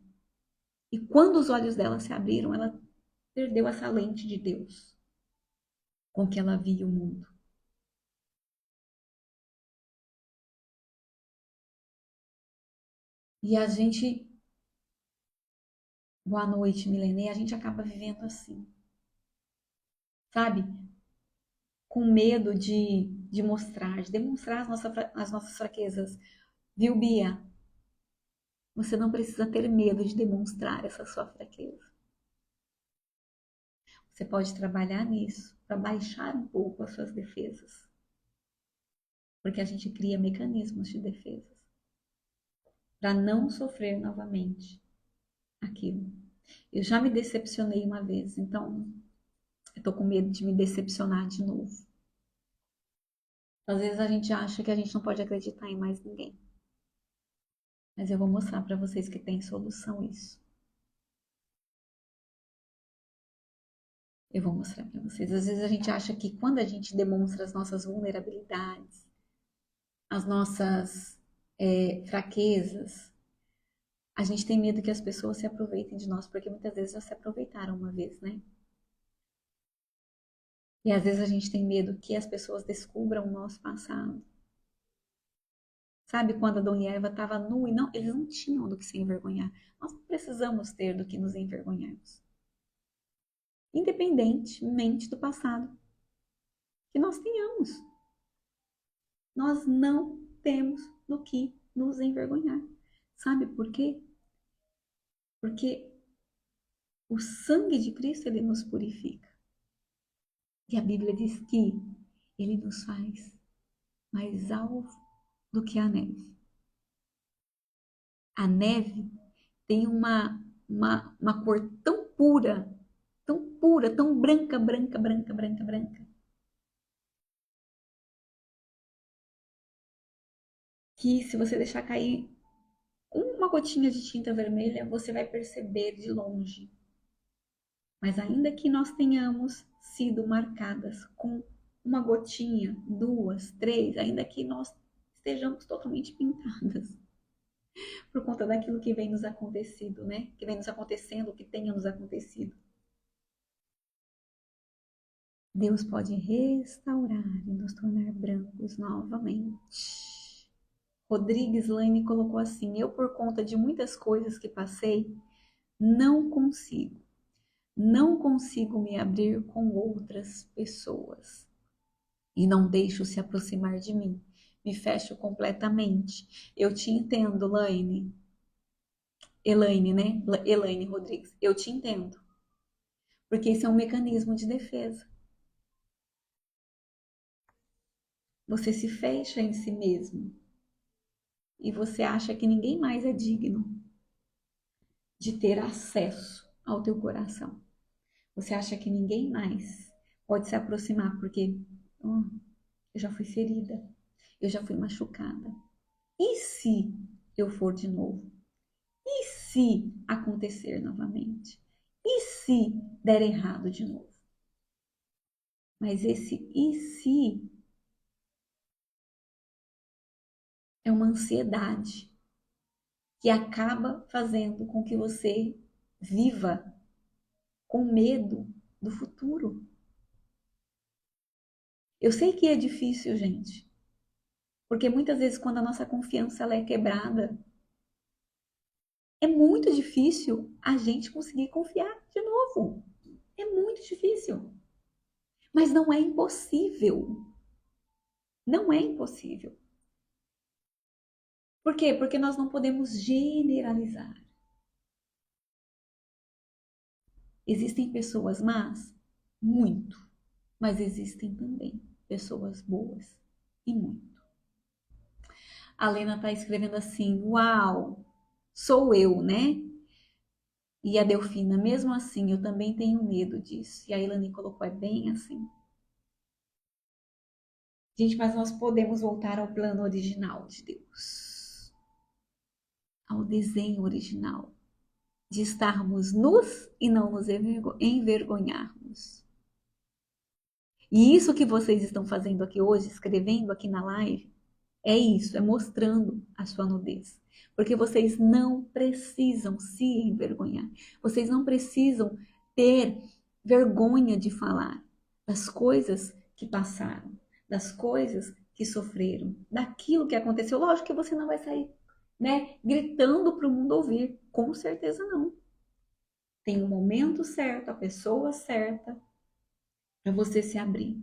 E quando os olhos dela se abriram, ela perdeu essa lente de Deus com que ela via o mundo. E a gente, boa noite, Milene, a gente acaba vivendo assim, sabe? Com medo de mostrar, de demonstrar as nossas fraquezas. Viu, Bia? Você não precisa ter medo de demonstrar essa sua fraqueza. Você pode trabalhar nisso para baixar um pouco as suas defesas. Porque a gente cria mecanismos de defesas para não sofrer novamente aquilo. Eu já me decepcionei uma vez, então eu tô com medo de me decepcionar de novo. Às vezes a gente acha que a gente não pode acreditar em mais ninguém. Mas eu vou mostrar para vocês que tem solução isso. Eu vou mostrar para vocês. Às vezes a gente acha que quando a gente demonstra as nossas vulnerabilidades, as nossas fraquezas, a gente tem medo que as pessoas se aproveitem de nós, porque muitas vezes já se aproveitaram uma vez, né? E às vezes a gente tem medo que as pessoas descubram o nosso passado. Sabe quando Adão e Eva estavam nus e não, eles não tinham do que se envergonhar. Nós não precisamos ter do que nos envergonharmos. Independentemente do passado que nós tenhamos. Nós não temos do que nos envergonhar. Sabe por quê? Porque o sangue de Cristo, ele nos purifica. E a Bíblia diz que ele nos faz mais alvo do que a neve. A neve tem uma cor tão pura, tão branca, branca, branca, branca, branca, que se você deixar cair uma gotinha de tinta vermelha, você vai perceber de longe. Mas ainda que nós tenhamos sido marcadas com uma gotinha, duas, três, ainda que nós estejamos totalmente pintadas por conta daquilo que vem nos acontecido, né? Que vem nos acontecendo, que tenha nos acontecido. Deus pode restaurar e nos tornar brancos novamente. Rodrigues Lane colocou assim: eu, por conta de muitas coisas que passei, não consigo. Não consigo me abrir com outras pessoas. E não deixo se aproximar de mim. Me fecho completamente. Eu te entendo, Laine. Elaine, né? Elaine Rodrigues. Eu te entendo. Porque esse é um mecanismo de defesa. Você se fecha em si mesmo. E você acha que ninguém mais é digno de ter acesso ao teu coração. Você acha que ninguém mais pode se aproximar porque eu já fui ferida, eu já fui machucada. E se eu for de novo? E se acontecer novamente? E se der errado de novo? Mas esse e se é uma ansiedade que acaba fazendo com que você viva com medo do futuro. Eu sei que é difícil, gente, porque muitas vezes quando a nossa confiança ela é quebrada, é muito difícil a gente conseguir confiar de novo. É muito difícil. Mas não é impossível. Não é impossível. Por quê? Porque nós não podemos generalizar. Existem pessoas más? Muito. Mas existem também pessoas boas. E muito. A Lena está escrevendo assim: uau, sou eu, né? E a Delfina, mesmo assim, eu também tenho medo disso. E a Ilane colocou: é bem assim. Gente, mas nós podemos voltar ao plano original de Deus, ao desenho original. de estarmos nus e não nos envergonharmos. E isso que vocês estão fazendo aqui hoje, escrevendo aqui na live, é isso, é mostrando a sua nudez. Porque vocês não precisam se envergonhar. Vocês não precisam ter vergonha de falar das coisas que passaram, das coisas que sofreram, daquilo que aconteceu. Lógico que você não vai sair, né, gritando para o mundo ouvir. Com certeza não. Tem o momento certo, a pessoa certa para você se abrir.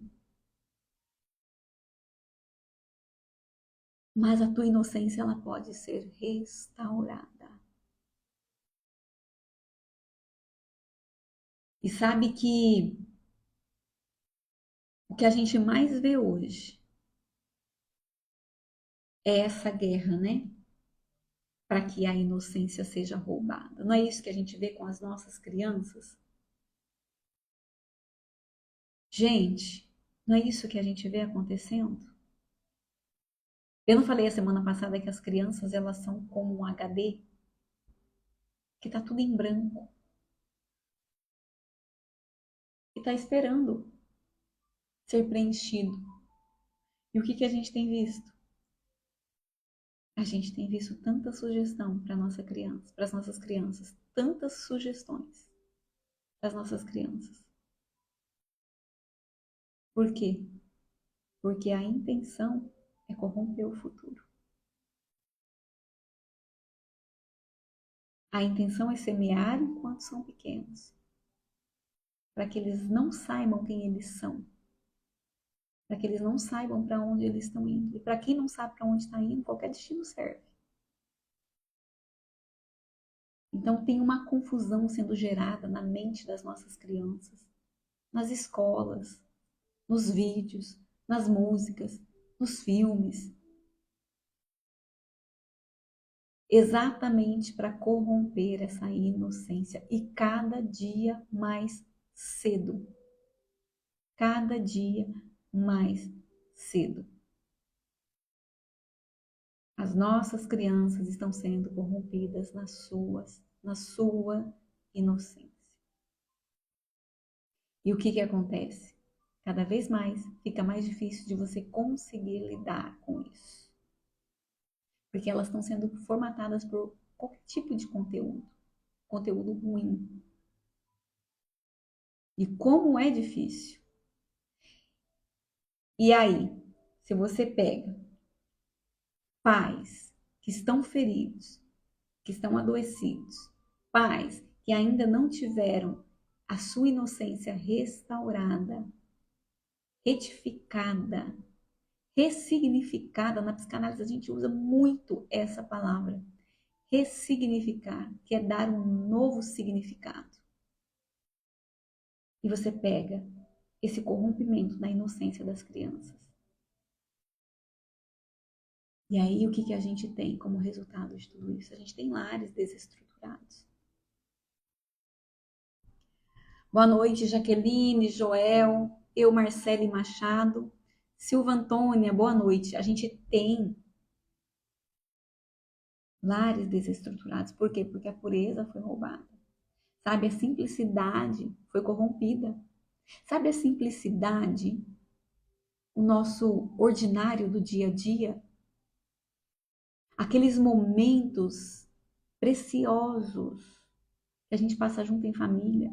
Mas a tua inocência ela pode ser restaurada. E sabe que o que a gente mais vê hoje é essa guerra, né? Para que a inocência seja roubada. Não é isso que a gente vê com as nossas crianças? Gente, não é isso que a gente vê acontecendo? Eu não falei a semana passada que as crianças elas são como um HD, que tá tudo em branco e tá esperando ser preenchido. E o que a gente tem visto? A gente tem visto tanta sugestão para nossa criança, para as nossas crianças, tantas sugestões para as nossas crianças. Por quê? Porque a intenção é corromper o futuro. A intenção é semear enquanto são pequenos, para que eles não saibam quem eles são, para que eles não saibam para onde eles estão indo. E para quem não sabe para onde está indo, qualquer destino serve. Então tem uma confusão sendo gerada na mente das nossas crianças, nas escolas, nos vídeos, nas músicas, nos filmes, exatamente para corromper essa inocência e cada dia mais cedo. Cada dia mais cedo. As nossas crianças estão sendo corrompidas na sua inocência. E o que acontece? Cada vez mais fica mais difícil de você conseguir lidar com isso. Porque elas estão sendo formatadas por qualquer tipo de conteúdo ruim. E como é difícil. E aí, se você pega pais que estão feridos, que estão adoecidos, pais que ainda não tiveram a sua inocência restaurada, retificada, ressignificada. Na psicanálise a gente usa muito essa palavra, ressignificar, que é dar um novo significado. E você pega esse corrompimento da inocência das crianças. E aí o que a gente tem como resultado de tudo isso? A gente tem lares desestruturados. Boa noite, Jaqueline, Joel, eu, Marcele Machado, Silva Antônia, boa noite. A gente tem lares desestruturados. Por quê? Porque a pureza foi roubada. Sabe, a simplicidade foi corrompida. Sabe a simplicidade, o nosso ordinário do dia a dia? Aqueles momentos preciosos que a gente passa junto em família,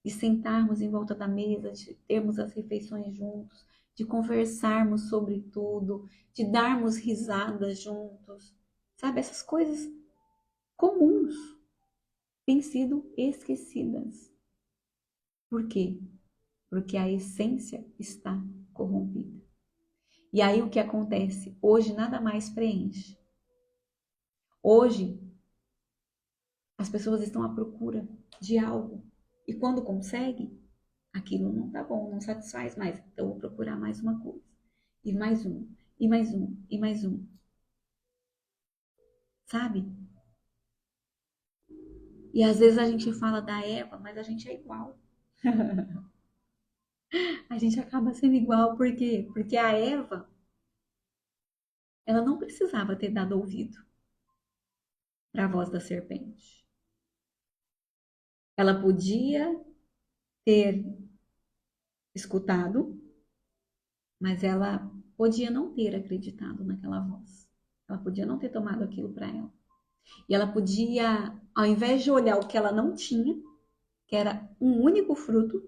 de sentarmos em volta da mesa, de termos as refeições juntos, de conversarmos sobre tudo, de darmos risadas juntos. Sabe, essas coisas comuns têm sido esquecidas. Por quê? Porque a essência está corrompida. E aí o que acontece? Hoje nada mais preenche. Hoje as pessoas estão à procura de algo. E quando conseguem, aquilo não tá bom, não satisfaz mais. Então eu vou procurar mais uma coisa. E mais um, e mais um, e mais um. Sabe? E às vezes a gente fala da Eva, mas a gente é igual. A gente acaba sendo igual, por quê? Porque a Eva, ela não precisava ter dado ouvido para a voz da serpente. Ela podia ter escutado, mas ela podia não ter acreditado naquela voz. Ela podia não ter tomado aquilo para ela. E ela podia, ao invés de olhar o que ela não tinha, que era um único fruto,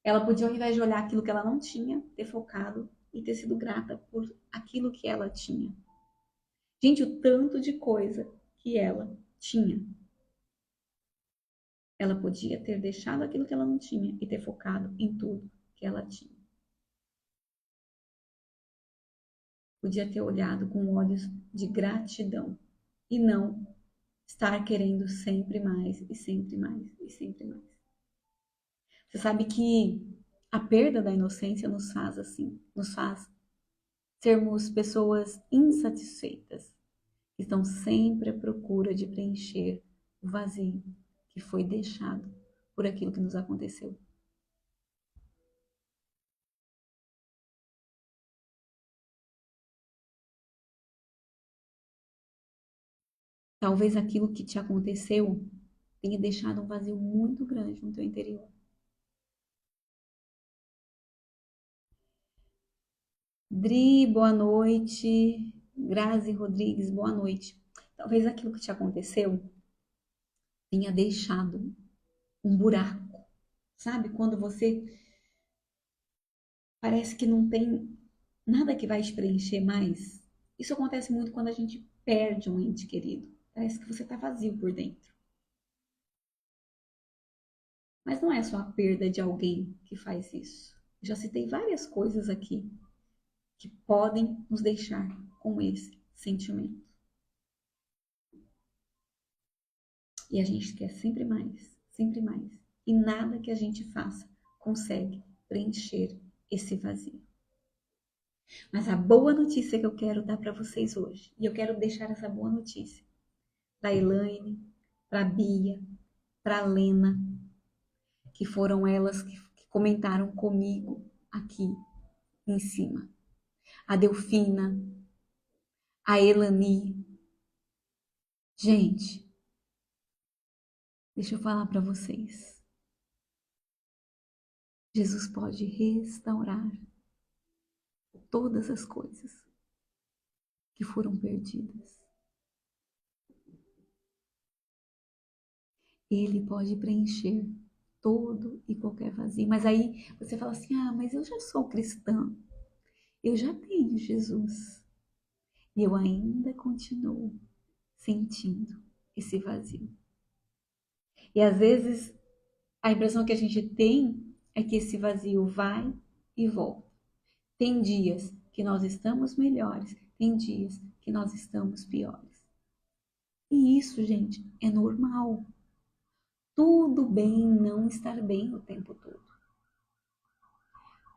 ela podia, ao invés de olhar aquilo que ela não tinha, ter focado e ter sido grata por aquilo que ela tinha. Gente, o tanto de coisa que ela tinha. Ela podia ter deixado aquilo que ela não tinha e ter focado em tudo que ela tinha. Podia ter olhado com olhos de gratidão e não estar querendo sempre mais e sempre mais e sempre mais. Você sabe que a perda da inocência nos faz assim, nos faz sermos pessoas insatisfeitas, que estão sempre à procura de preencher o vazio que foi deixado por aquilo que nos aconteceu. Talvez aquilo que te aconteceu tenha deixado um vazio muito grande no teu interior. Dri, boa noite. Grazi Rodrigues, boa noite. Talvez aquilo que te aconteceu tenha deixado um buraco. Sabe? Quando você parece que não tem nada que vai te preencher mais. Isso acontece muito quando a gente perde um ente querido. Parece que você está vazio por dentro. Mas não é só a perda de alguém que faz isso. Já citei várias coisas aqui que podem nos deixar com esse sentimento. E a gente quer sempre mais, sempre mais. E nada que a gente faça consegue preencher esse vazio. Mas a boa notícia que eu quero dar para vocês hoje, e eu quero deixar essa boa notícia para a Elaine, para a Bia, para a Lena, que foram elas que comentaram comigo aqui em cima. A Delfina, a Elani. Gente, deixa eu falar para vocês. Jesus pode restaurar todas as coisas que foram perdidas. Ele pode preencher todo e qualquer vazio. Mas aí você fala assim: ah, mas eu já sou cristã, eu já tenho Jesus. E eu ainda continuo sentindo esse vazio. E às vezes a impressão que a gente tem é que esse vazio vai e volta. Tem dias que nós estamos melhores, tem dias que nós estamos piores. E isso, gente, é normal. Tudo bem não estar bem o tempo todo.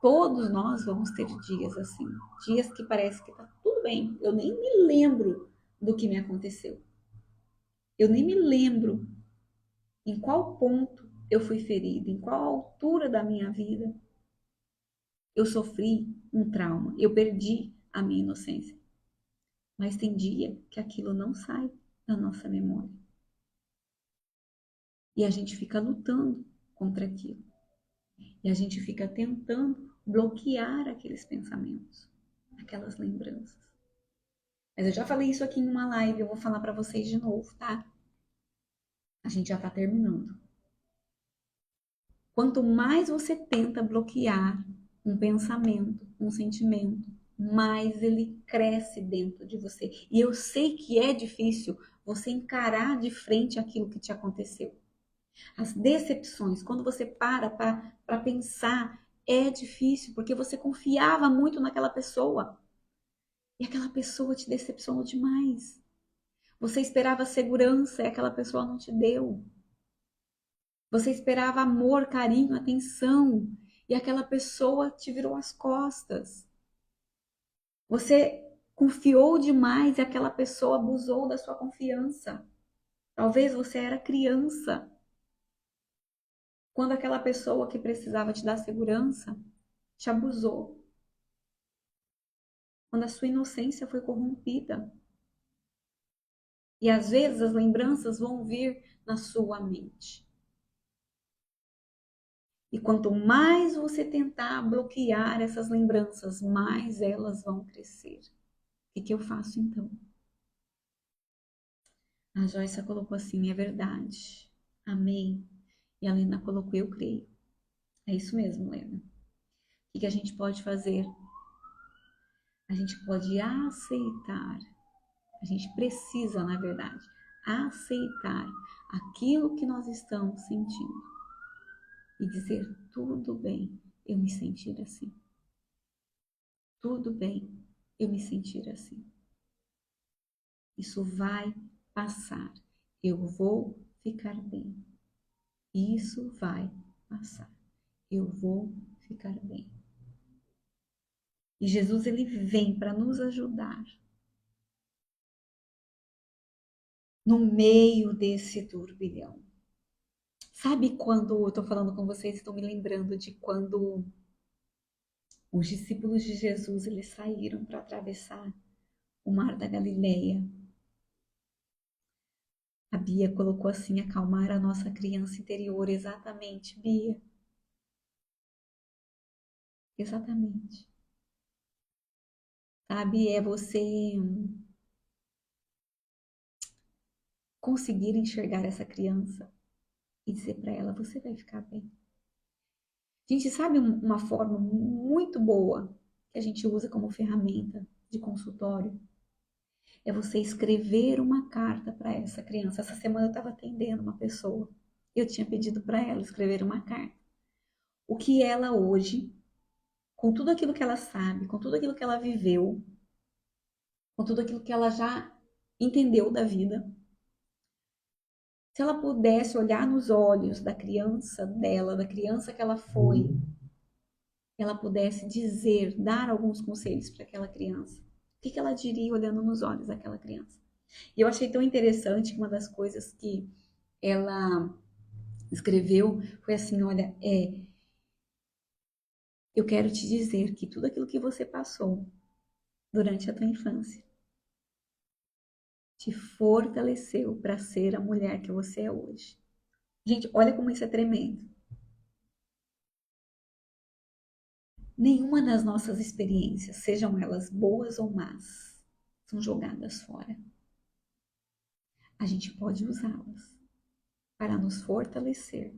Todos nós vamos ter dias assim, dias que parece que tá tudo bem. Eu nem me lembro do que me aconteceu. Eu nem me lembro em qual ponto eu fui ferida, em qual altura da minha vida eu sofri um trauma, eu perdi a minha inocência. Mas tem dia que aquilo não sai da nossa memória. E a gente fica lutando contra aquilo. E a gente fica tentando bloquear aqueles pensamentos, aquelas lembranças. Mas eu já falei isso aqui em uma live, eu vou falar para vocês de novo, tá? A gente já tá terminando. Quanto mais você tenta bloquear um pensamento, um sentimento, mais ele cresce dentro de você. E eu sei que é difícil você encarar de frente aquilo que te aconteceu. As decepções, quando você para pensar, é difícil, porque você confiava muito naquela pessoa. E aquela pessoa te decepcionou demais. Você esperava segurança e aquela pessoa não te deu. Você esperava amor, carinho, atenção e aquela pessoa te virou as costas. Você confiou demais e aquela pessoa abusou da sua confiança. Talvez você era criança quando aquela pessoa que precisava te dar segurança te abusou. Quando a sua inocência foi corrompida. E às vezes as lembranças vão vir na sua mente. E quanto mais você tentar bloquear essas lembranças, mais elas vão crescer. O que eu faço então? A Joyce colocou assim, é verdade. Amém. E a Lena colocou, eu creio. É isso mesmo, Lena. O que a gente pode fazer? A gente pode aceitar. A gente precisa, na verdade, aceitar aquilo que nós estamos sentindo. E dizer, tudo bem eu me sentir assim. Tudo bem eu me sentir assim. Isso vai passar. Eu vou ficar bem. Isso vai passar. Eu vou ficar bem. E Jesus, ele vem para nos ajudar no meio desse turbilhão. Sabe quando eu estou falando com vocês, estou me lembrando de quando os discípulos de Jesus, eles saíram para atravessar o mar da Galileia. A Bia colocou assim, acalmar a nossa criança interior. Exatamente, Bia. Exatamente. Sabe, é você conseguir enxergar essa criança e dizer para ela, você vai ficar bem. Gente, sabe uma forma muito boa que a gente usa como ferramenta de consultório? É você escrever uma carta para essa criança. Essa semana eu estava atendendo uma pessoa. Eu tinha pedido para ela escrever uma carta. O que ela hoje, com tudo aquilo que ela sabe, com tudo aquilo que ela viveu, com tudo aquilo que ela já entendeu da vida, se ela pudesse olhar nos olhos da criança dela, da criança que ela foi, ela pudesse dizer, dar alguns conselhos para aquela criança, o que ela diria olhando nos olhos daquela criança? E eu achei tão interessante que uma das coisas que ela escreveu foi assim, olha, eu quero te dizer que tudo aquilo que você passou durante a tua infância te fortaleceu para ser a mulher que você é hoje. Gente, olha como isso é tremendo. Nenhuma das nossas experiências, sejam elas boas ou más, são jogadas fora. A gente pode usá-las para nos fortalecer,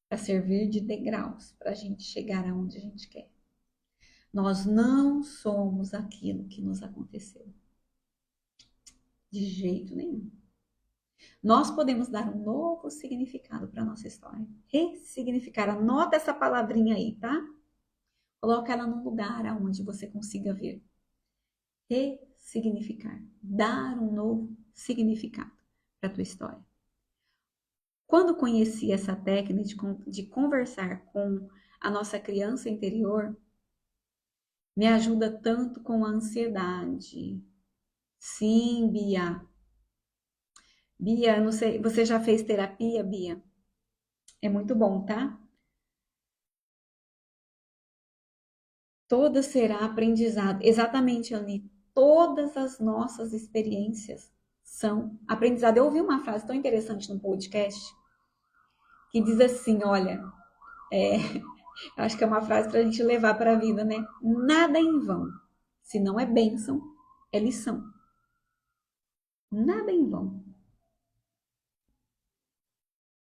para servir de degraus para a gente chegar aonde a gente quer. Nós não somos aquilo que nos aconteceu. De jeito nenhum. Nós podemos dar um novo significado para a nossa história. Ressignificar. Anota essa palavrinha aí, tá? Coloca ela num lugar onde você consiga ver. Ressignificar. Dar um novo significado para a tua história. Quando conheci essa técnica de conversar com a nossa criança interior, me ajuda tanto com a ansiedade. Sim, Bia. Bia, não sei, você já fez terapia, Bia? É muito bom, tá? Toda será aprendizado. Exatamente, Anny. Todas as nossas experiências são aprendizado. Eu ouvi uma frase tão interessante no podcast que diz assim, olha, acho que é uma frase para a gente levar para a vida, né? Nada é em vão. Se não é bênção, é lição. Nada é em vão.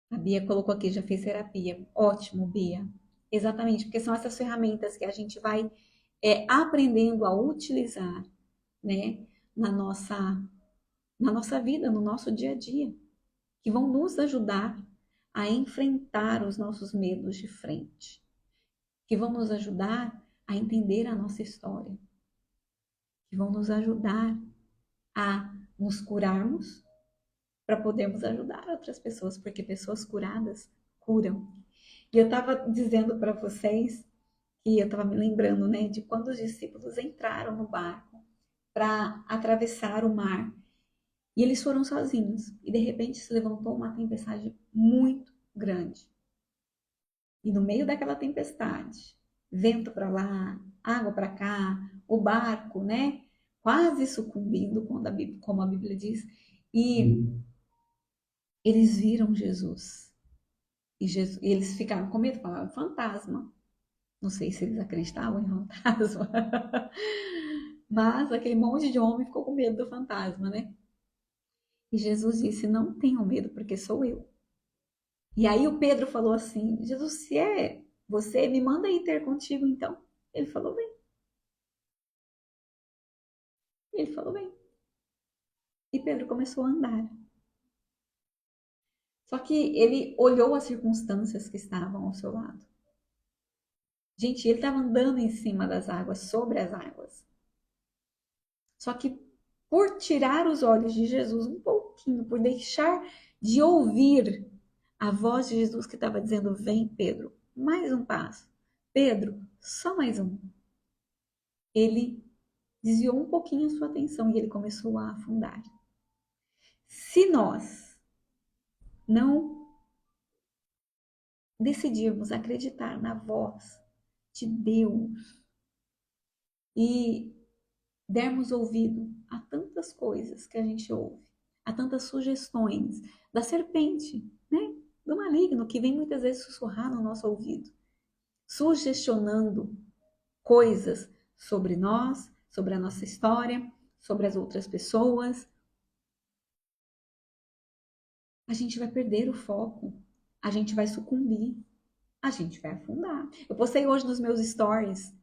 A Bia colocou aqui, já fez terapia. Ótimo, Bia. Exatamente, porque são essas ferramentas que a gente vai aprendendo a utilizar, né, na nossa vida, no nosso dia a dia, que vão nos ajudar a enfrentar os nossos medos de frente, que vão nos ajudar a entender a nossa história, que vão nos ajudar a nos curarmos para podermos ajudar outras pessoas, porque pessoas curadas curam. E eu estava dizendo para vocês que eu estava me lembrando, né, de quando os discípulos entraram no barco para atravessar o mar e eles foram sozinhos e de repente se levantou uma tempestade muito grande. E no meio daquela tempestade, vento para lá, água para cá, o barco, né, quase sucumbindo, como a Bíblia diz, E eles viram Jesus. E eles ficaram com medo, falaram fantasma. Não sei se eles acreditavam em fantasma. Mas aquele monte de homem ficou com medo do fantasma, né? E Jesus disse: não tenham medo, porque sou eu. E aí o Pedro falou assim: Jesus, se é você, me manda ir ter contigo então. Ele falou: bem. Ele falou: bem. E Pedro começou a andar. Só que ele olhou as circunstâncias que estavam ao seu lado. Gente, ele estava andando em cima das águas, sobre as águas. Só que por tirar os olhos de Jesus um pouquinho, por deixar de ouvir a voz de Jesus que estava dizendo: vem, Pedro, mais um passo. Pedro, só mais um. Ele desviou um pouquinho a sua atenção e ele começou a afundar. Se nós não decidirmos acreditar na voz de Deus e dermos ouvido a tantas coisas que a gente ouve, a tantas sugestões da serpente, né? Do maligno que vem muitas vezes sussurrar no nosso ouvido, sugestionando coisas sobre nós, sobre a nossa história, sobre as outras pessoas. A gente vai perder o foco, a gente vai sucumbir, a gente vai afundar. Eu postei hoje nos meus stories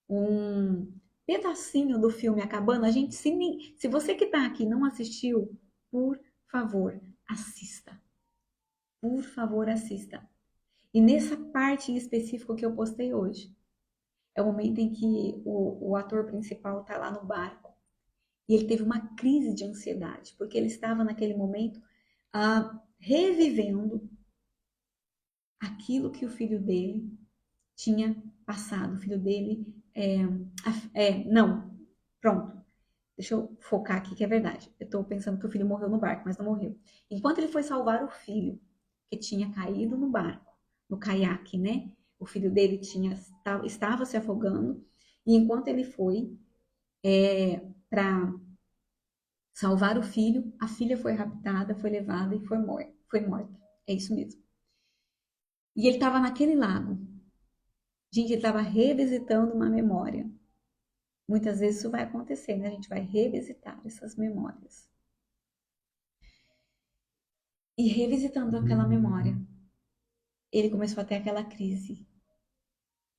um pedacinho do filme A Cabana. Gente, se você que está aqui não assistiu, por favor, assista. Por favor, assista. E nessa parte em específico que eu postei hoje, é o momento em que o ator principal está lá no barco e ele teve uma crise de ansiedade, porque ele estava naquele momento revivendo aquilo que o filho dele tinha passado. O filho dele não, pronto. Deixa eu focar aqui que é verdade. Eu tô pensando que o filho morreu no barco, mas não morreu. Enquanto ele foi salvar o filho que tinha caído no barco, no caiaque, né? O filho dele estava se afogando e enquanto ele foi para salvar o filho, a filha foi raptada, foi levada e foi morta. É isso mesmo. E ele estava naquele lago. Gente, ele estava revisitando uma memória. Muitas vezes isso vai acontecer, né? A gente vai revisitar essas memórias. E revisitando aquela memória, ele começou a ter aquela crise.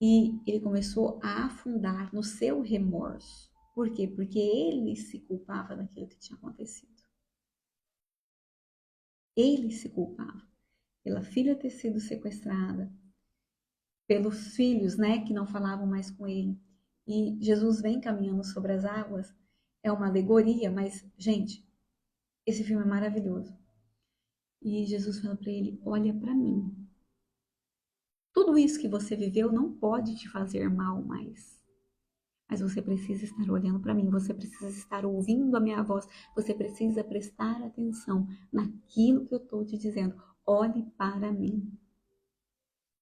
E ele começou a afundar no seu remorso. Por quê? Porque ele se culpava daquilo que tinha acontecido. Ele se culpava pela filha ter sido sequestrada, pelos filhos, né, que não falavam mais com ele. E Jesus vem caminhando sobre as águas. É uma alegoria, mas, gente, esse filme é maravilhoso. E Jesus fala para ele: olha para mim. Tudo isso que você viveu não pode te fazer mal mais. Mas você precisa estar olhando para mim, você precisa estar ouvindo a minha voz, você precisa prestar atenção naquilo que eu estou te dizendo. Olhe para mim.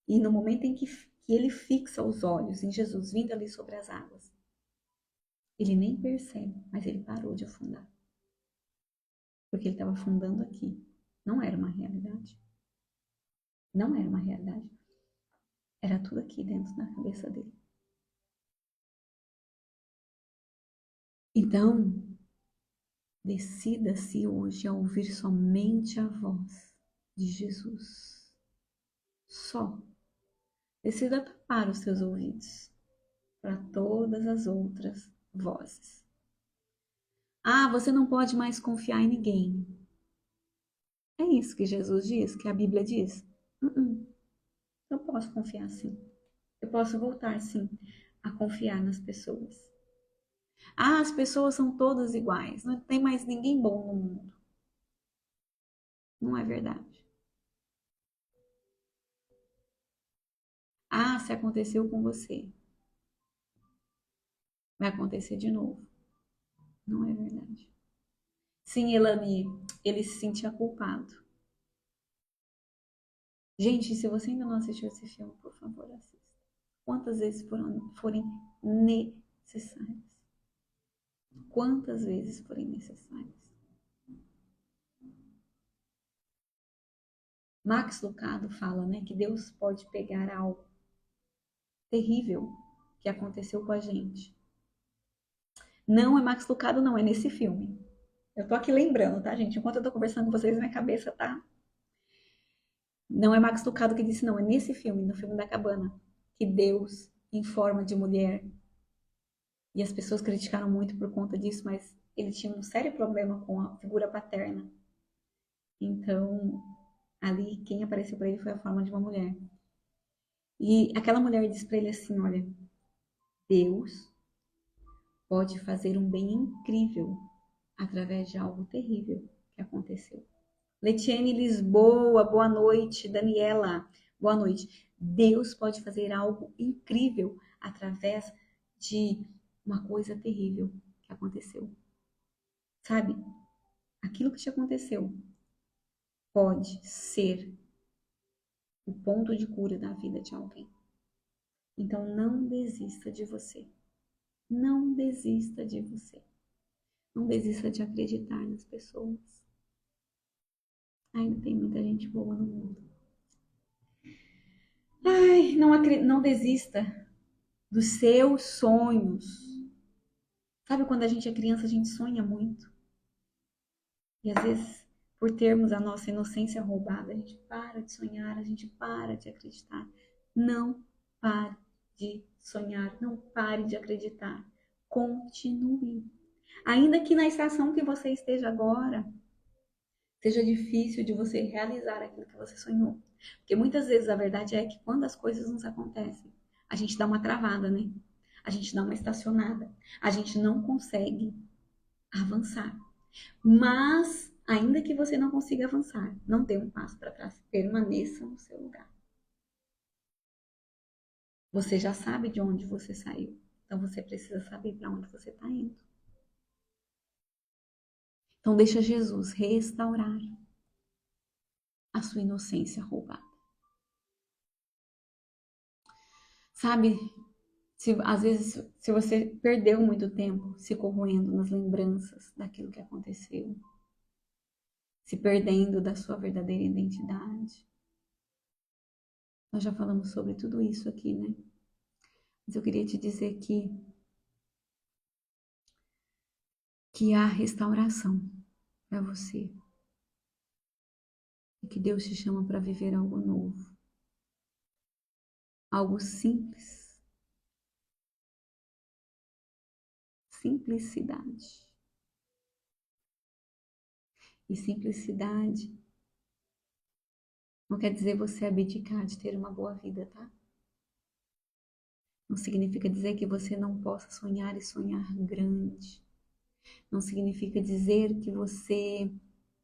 E no momento em que ele fixa os olhos em Jesus vindo ali sobre as águas, ele nem percebe, mas ele parou de afundar. Porque ele estava afundando aqui. Não era uma realidade. Não era uma realidade. Era tudo aqui dentro da cabeça dele. Então, decida-se hoje a ouvir somente a voz de Jesus. Só. Decida tapar os seus ouvidos para todas as outras vozes. Ah, você não pode mais confiar em ninguém. É isso que Jesus diz, que a Bíblia diz? Eu posso confiar sim. Eu posso voltar sim a confiar nas pessoas. Ah, as pessoas são todas iguais. Não tem mais ninguém bom no mundo. Não é verdade. Ah, se aconteceu com você, vai acontecer de novo. Não é verdade. Sim, Elani, ele se sentia culpado. Gente, se você ainda não assistiu esse filme, por favor, assista. Quantas vezes forem necessárias. Quantas vezes forem necessárias. Max Lucado fala, né, que Deus pode pegar algo terrível que aconteceu com a gente. Não é Max Lucado, não, é nesse filme. Eu tô aqui lembrando, tá, gente? Enquanto eu tô conversando com vocês, minha cabeça tá. Não é Max Lucado que disse, não, é nesse filme, no filme da cabana, que Deus, em forma de mulher, e as pessoas criticaram muito por conta disso, mas ele tinha um sério problema com a figura paterna. Então, ali, quem apareceu para ele foi a forma de uma mulher. E aquela mulher disse para ele assim: olha, Deus pode fazer um bem incrível através de algo terrível que aconteceu. Letiene Lisboa, boa noite. Daniela, boa noite. Deus pode fazer algo incrível através de uma coisa terrível que aconteceu. Sabe? Aquilo que te aconteceu pode ser o ponto de cura da vida de alguém. Então não desista de você. Não desista de você. Não desista de acreditar nas pessoas. Ainda tem muita gente boa no mundo. Ai, não desista dos seus sonhos. Sabe quando a gente é criança, a gente sonha muito. E às vezes, por termos a nossa inocência roubada, a gente para de sonhar, a gente para de acreditar. Não pare de sonhar, não pare de acreditar. Continue. Ainda que na estação que você esteja agora, seja difícil de você realizar aquilo que você sonhou. Porque muitas vezes a verdade é que quando as coisas nos acontecem, a gente dá uma travada, né? A gente dá uma estacionada. A gente não consegue avançar. Mas, ainda que você não consiga avançar, não dê um passo para trás. Permaneça no seu lugar. Você já sabe de onde você saiu. Então você precisa saber para onde você está indo. Então deixa Jesus restaurar a sua inocência roubada. Sabe, às vezes, se você perdeu muito tempo se corroendo nas lembranças daquilo que aconteceu, se perdendo da sua verdadeira identidade. Nós já falamos sobre tudo isso aqui, né? Mas eu queria te dizer que há restauração para você. E que Deus te chama para viver algo novo. Algo simples. Simplicidade. E simplicidade não quer dizer você abdicar de ter uma boa vida, tá? Não significa dizer que você não possa sonhar e sonhar grande. Não significa dizer que você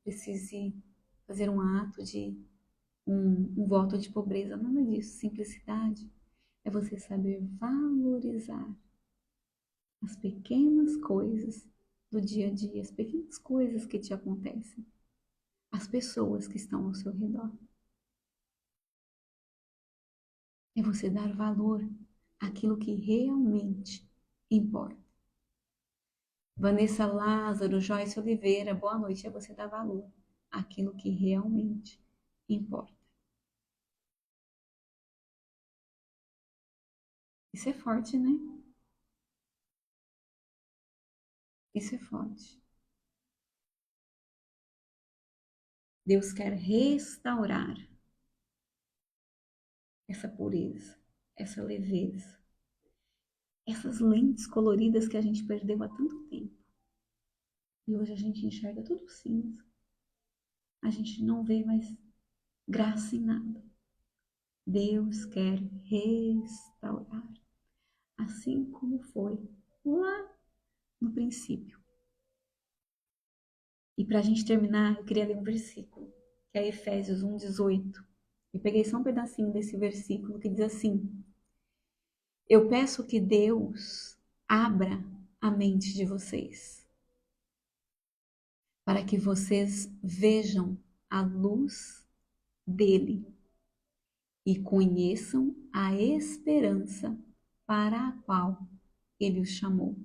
precise fazer um ato de um voto de pobreza. Nada disso. Simplicidade é você saber valorizar as pequenas coisas do dia a dia, as pequenas coisas que te acontecem, as pessoas que estão ao seu redor. É você dar valor àquilo que realmente importa. Vanessa Lázaro, Joyce Oliveira, boa noite. É você dar valor àquilo que realmente importa. Isso é forte, né? Isso é forte. Deus quer restaurar essa pureza, essa leveza, essas lentes coloridas que a gente perdeu há tanto tempo. E hoje a gente enxerga tudo cinza. A gente não vê mais graça em nada. Deus quer restaurar, assim como foi lá no princípio. E para a gente terminar, eu queria ler um versículo, que é Efésios 1:18. Eu peguei só um pedacinho desse versículo que diz assim: eu peço que Deus abra a mente de vocês, para que vocês vejam a luz dele e conheçam a esperança para a qual ele os chamou.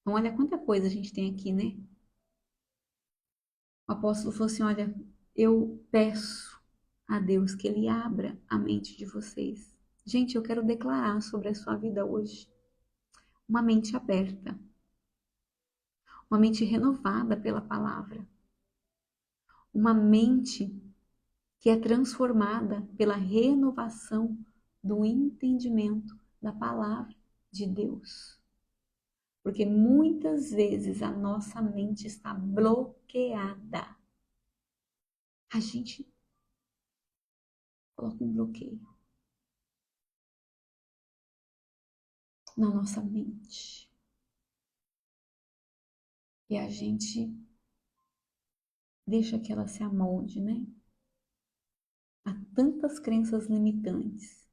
Então, olha quanta coisa a gente tem aqui, né? O apóstolo falou assim: olha, eu peço a Deus que Ele abra a mente de vocês. Gente, eu quero declarar sobre a sua vida hoje uma mente aberta, uma mente renovada pela palavra, uma mente que é transformada pela renovação do entendimento da palavra de Deus. Porque muitas vezes a nossa mente está bloqueada. A gente coloca um bloqueio na nossa mente. E a gente deixa que ela se amolde, né? Há tantas crenças limitantes.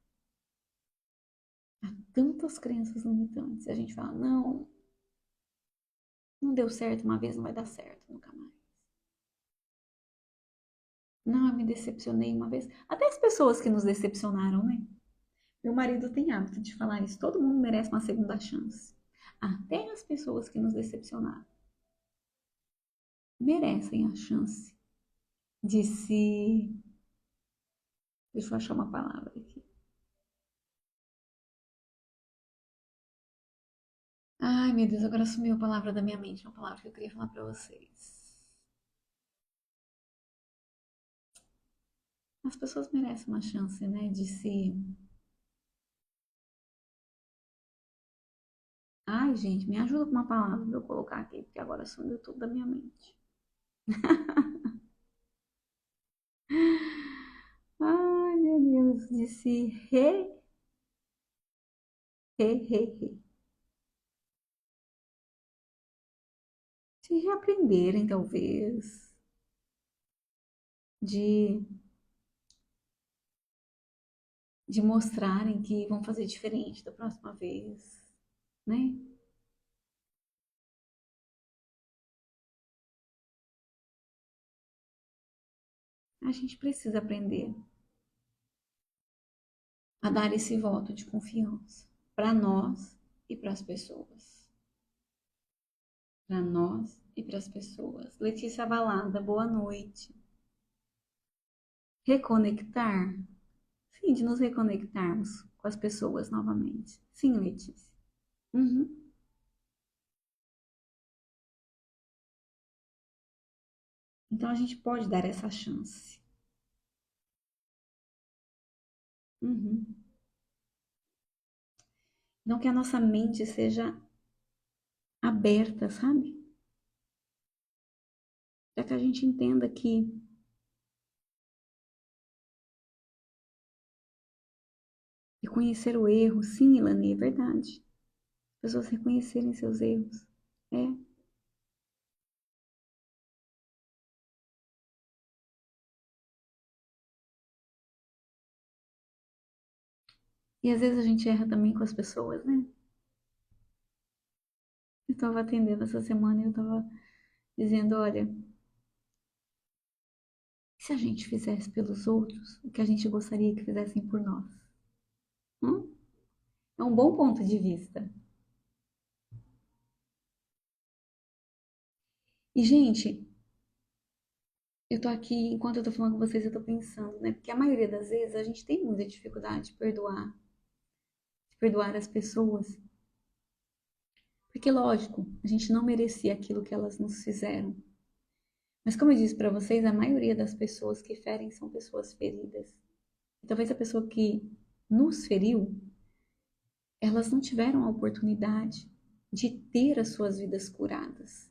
Há tantas crenças limitantes. A gente fala, não deu certo uma vez, não vai dar certo nunca mais. Não, eu me decepcionei uma vez. Até as pessoas que nos decepcionaram, né? Meu marido tem hábito de falar isso. Todo mundo merece uma segunda chance. Até as pessoas que nos decepcionaram merecem a chance de se... Deixa eu achar uma palavra aqui. Ai, meu Deus, agora sumiu a palavra da minha mente. Uma palavra que eu queria falar pra vocês. As pessoas merecem uma chance, né? De se... Ai, gente, me ajuda com uma palavra pra eu colocar aqui, porque agora sumiu tudo da minha mente. Ai, meu Deus, de se re. Se reaprenderem, talvez. De, de mostrarem que vão fazer diferente da próxima vez, né? A gente precisa aprender a dar esse voto de confiança para nós e para as pessoas. Para nós e para as pessoas. Letícia Balada, boa noite. Reconectar? Sim, de nos reconectarmos com as pessoas novamente. Sim, Letícia. Uhum. Então a gente pode dar essa chance. Uhum. Então que a nossa mente seja aberta, sabe? Para que a gente entenda que reconhecer o erro, sim, Ilane, é verdade. As pessoas reconhecerem seus erros. É. E às vezes a gente erra também com as pessoas, né? Eu estava atendendo essa semana e eu estava dizendo, olha, e se a gente fizesse pelos outros o que a gente gostaria que fizessem por nós? Hum? É um bom ponto de vista. E, gente, eu tô aqui, enquanto eu tô falando com vocês, eu tô pensando, né? Porque a maioria das vezes a gente tem muita dificuldade de perdoar as pessoas. Porque, lógico, a gente não merecia aquilo que elas nos fizeram. Mas, como eu disse para vocês, a maioria das pessoas que ferem são pessoas feridas. E talvez a pessoa que nos feriu, elas não tiveram a oportunidade de ter as suas vidas curadas.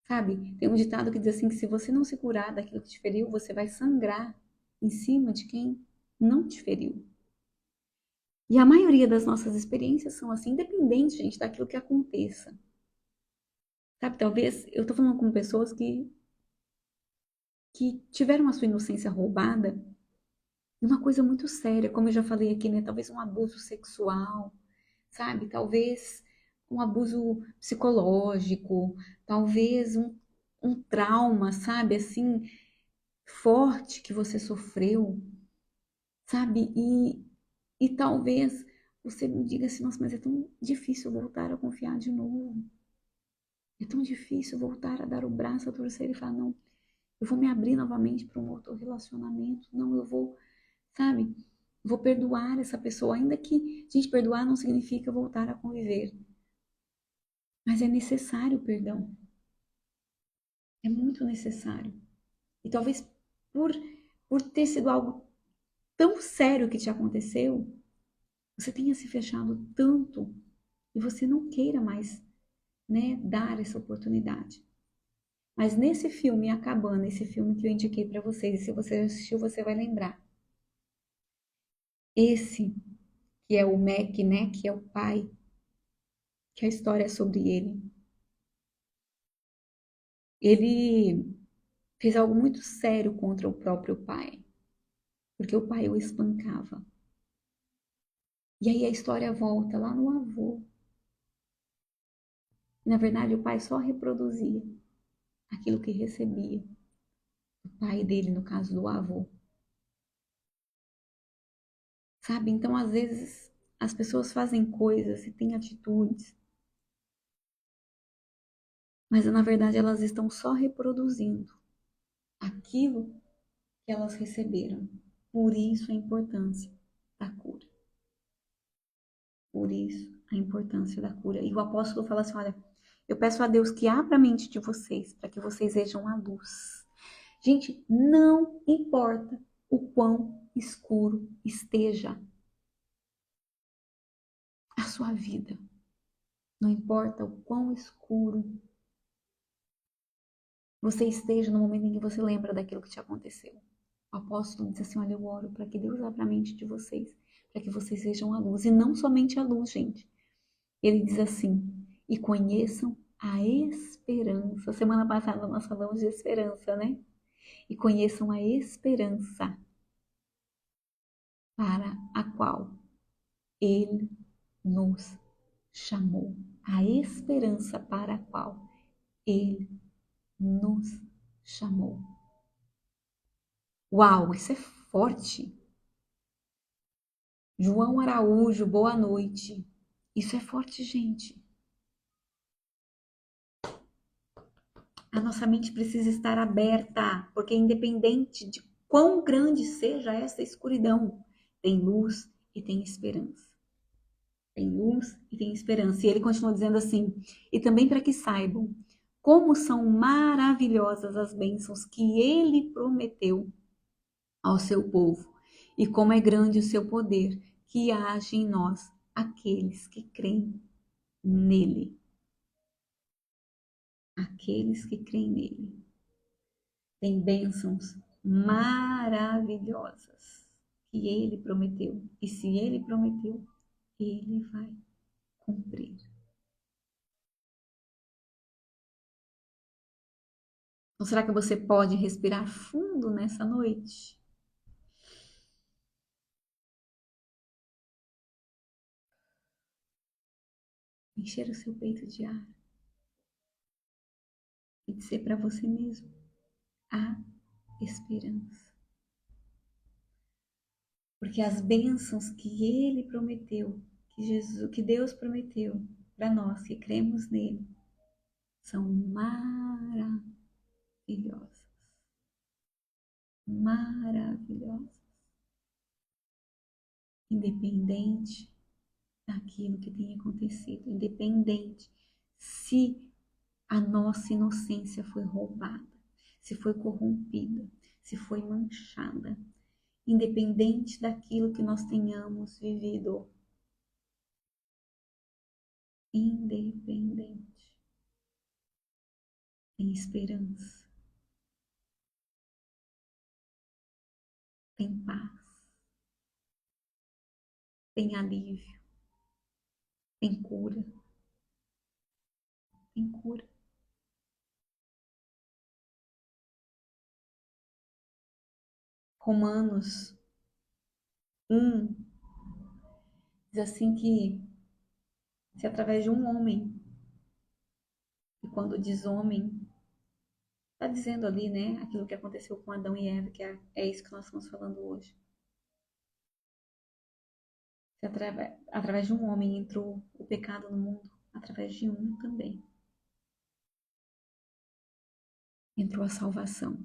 Sabe? Tem um ditado que diz assim, que se você não se curar daquilo que te feriu, você vai sangrar em cima de quem não te feriu. E a maioria das nossas experiências são assim, independente, gente, daquilo que aconteça. Sabe, talvez eu tô falando com pessoas que tiveram a sua inocência roubada, uma coisa muito séria, como eu já falei aqui, né? Talvez um abuso sexual, sabe? Talvez um abuso psicológico, talvez um trauma, sabe? Assim, forte que você sofreu, sabe? E talvez você me diga assim, nossa, mas é tão difícil voltar a confiar de novo. É tão difícil voltar a dar o braço a torcer e falar, não, Eu vou me abrir novamente para um outro relacionamento. Não, eu vou, sabe? Vou perdoar essa pessoa, ainda que, gente, perdoar não significa voltar a conviver. Mas é necessário o perdão. É muito necessário. E talvez por, por ter sido algo tão sério que te aconteceu, você tenha se fechado tanto e você não queira mais, né, dar essa oportunidade. Mas nesse filme, A Cabana, esse filme que eu indiquei para vocês, e se você assistiu, você vai lembrar. Esse que é o Mac, né, que é o pai, que a história é sobre ele. Ele fez algo muito sério contra o próprio pai, porque o pai o espancava. E aí a história volta lá no avô. Na verdade, o pai só reproduzia aquilo que recebia. O pai dele, no caso do avô. Sabe? Então, às vezes, as pessoas fazem coisas e têm atitudes, mas na verdade elas estão só reproduzindo aquilo que elas receberam. Por isso a importância da cura. Por isso a importância da cura. E o apóstolo fala assim: olha, eu peço a Deus que abra a mente de vocês, para que vocês vejam a luz. Gente, não importa o quão escuro esteja a sua vida. Não importa o quão escuro você esteja no momento em que você lembra daquilo que te aconteceu. O apóstolo diz assim: olha, eu oro para que Deus abra a mente de vocês, para que vocês vejam a luz. E não somente a luz, gente. Ele diz assim: e conheçam a esperança. Semana passada nós falamos de esperança, né? E conheçam a esperança para a qual Ele nos chamou. A esperança para a qual Ele nos chamou. Uau, isso é forte. João Araújo, boa noite. Isso é forte, gente. A nossa mente precisa estar aberta, porque independente de quão grande seja essa escuridão, tem luz e tem esperança. Tem luz e tem esperança. E ele continua dizendo assim: e também para que saibam como são maravilhosas as bênçãos que ele prometeu ao seu povo, e como é grande o seu poder que age em nós, aqueles que creem nele. Aqueles que creem nele. Tem bênçãos maravilhosas que ele prometeu. E se ele prometeu, ele vai cumprir. Então, será que você pode respirar fundo nessa noite? Encher o seu peito de ar e dizer para você mesmo: há esperança. Porque as bênçãos que ele prometeu, que Deus prometeu para nós que cremos nele, são maravilhosas. Maravilhosas. Independente daquilo que tenha acontecido, independente se a nossa inocência foi roubada, se foi corrompida, se foi manchada, independente daquilo que nós tenhamos vivido, independente, tem esperança, tem paz, tem alívio, tem cura, tem cura. Romanos 1 diz assim que se através de um homem, e quando diz homem, está dizendo ali, né, aquilo que aconteceu com Adão e Eva, que é isso que nós estamos falando hoje. Se através de um homem entrou o pecado no mundo, através de um também entrou a salvação.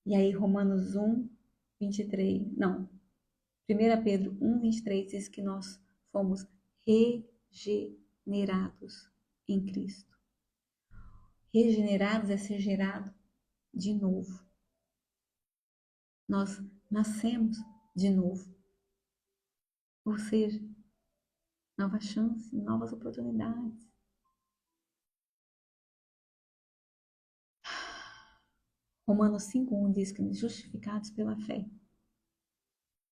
E aí Romanos 1, 23, não, 1 Pedro 1, 23 diz que nós fomos regenerados em Cristo. Regenerados é ser gerado de novo. Nós nascemos de novo. Ou seja, nova chance, novas oportunidades. Romanos 5,1 diz que justificados pela fé,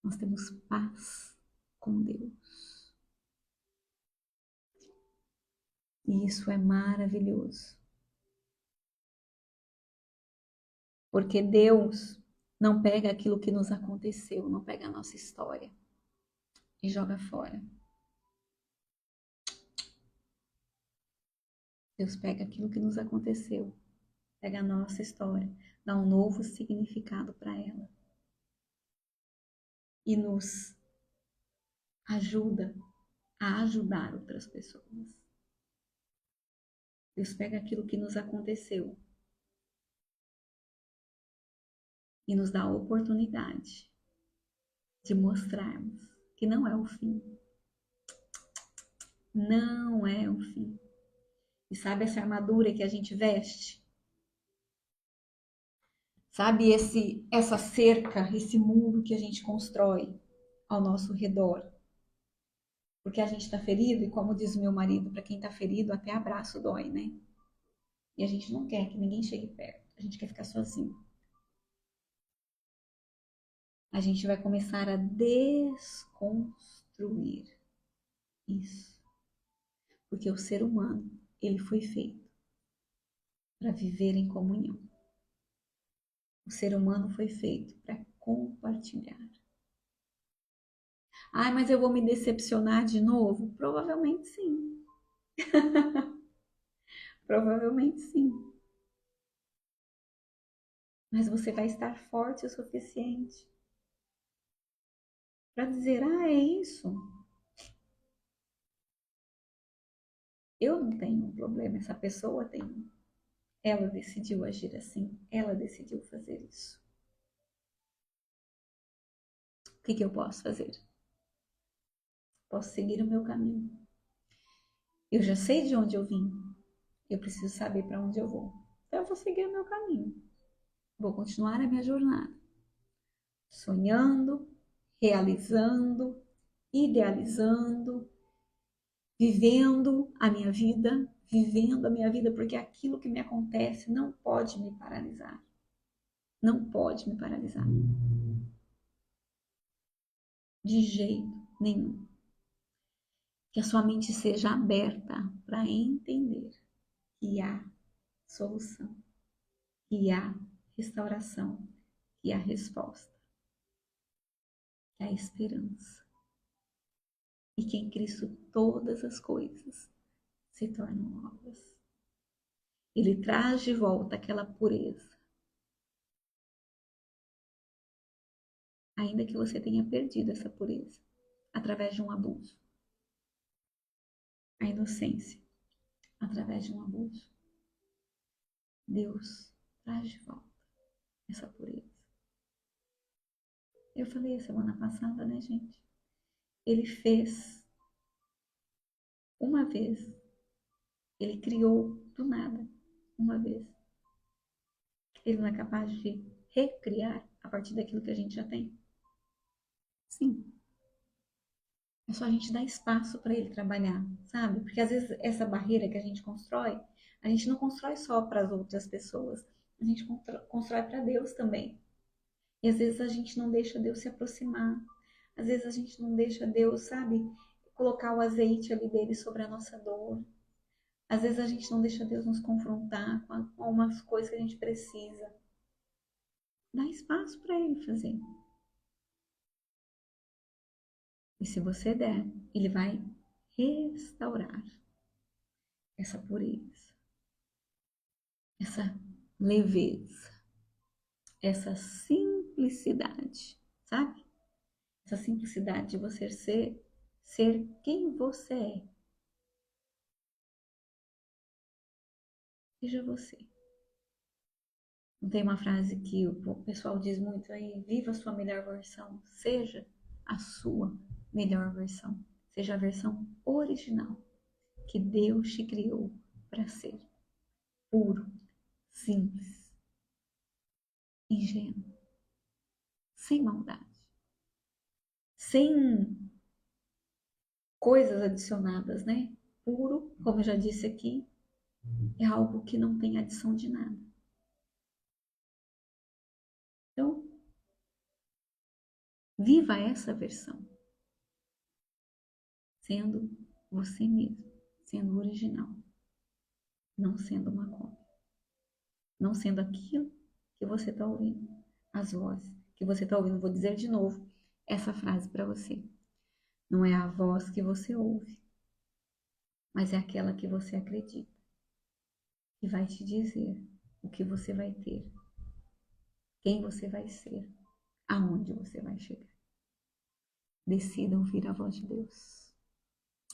nós temos paz com Deus. E isso é maravilhoso. Porque Deus não pega aquilo que nos aconteceu, não pega a nossa história e joga fora. Deus pega aquilo que nos aconteceu, pega a nossa história, dá um novo significado para ela. E nos ajuda a ajudar outras pessoas. Deus pega aquilo que nos aconteceu e nos dá a oportunidade de mostrarmos que não é o fim. Não é o fim. E sabe essa armadura que a gente veste? Sabe essa cerca, esse muro que a gente constrói ao nosso redor? Porque a gente está ferido e, como diz o meu marido, para quem está ferido, até abraço dói, né? E a gente não quer que ninguém chegue perto. A gente quer ficar sozinho. A gente vai começar a desconstruir isso. Porque o ser humano, ele foi feito para viver em comunhão. O ser humano foi feito para compartilhar. Ai, mas eu vou me decepcionar de novo? Provavelmente sim. Provavelmente sim. Mas você vai estar forte o suficiente para dizer: ah, é isso. Eu não tenho um problema, essa pessoa tem um. Ela decidiu agir assim, ela decidiu fazer isso. O que eu posso fazer? Posso seguir o meu caminho. Eu já sei de onde eu vim. Eu preciso saber para onde eu vou. Então eu vou seguir o meu caminho. Vou continuar a minha jornada. Sonhando, realizando, idealizando, vivendo a minha vida, porque aquilo que me acontece não pode me paralisar. Não pode me paralisar. De jeito nenhum. Que a sua mente seja aberta para entender que há solução, que há restauração, que há resposta, que há esperança. E que em Cristo todas as coisas se tornam novas. Ele traz de volta aquela pureza. Ainda que você tenha perdido essa pureza através de um abuso. A inocência através de um abuso. Deus traz de volta essa pureza. Eu falei a semana passada, né, gente? Ele fez uma vez. Ele criou do nada, uma vez. Ele não é capaz de recriar a partir daquilo que a gente já tem? Sim. É só a gente dar espaço para ele trabalhar, sabe? Porque às vezes essa barreira que a gente não constrói só para as outras pessoas, a gente constrói para Deus também. E às vezes a gente não deixa Deus se aproximar, às vezes a gente não deixa Deus, sabe, colocar o azeite ali dele sobre a nossa dor. Às vezes a gente não deixa Deus nos confrontar com algumas coisas que a gente precisa. Dá espaço para ele fazer. E se você der, ele vai restaurar essa pureza, essa leveza, essa simplicidade, sabe? Essa simplicidade de você ser quem você é. Seja você. Não tem uma frase que o pessoal diz muito aí: viva a sua melhor versão, seja a sua melhor versão, seja a versão original que Deus te criou para ser, puro, simples, ingênuo, sem maldade, sem coisas adicionadas, né? Puro, como eu já disse aqui, é algo que não tem adição de nada. Então, viva essa versão, sendo você mesmo, sendo original, não sendo uma cópia, não sendo aquilo que você está ouvindo, as vozes que você está ouvindo. Vou dizer de novo essa frase para você. Não é a voz que você ouve, mas é aquela que você acredita, que vai te dizer o que você vai ter, quem você vai ser, aonde você vai chegar. Decida ouvir a voz de Deus.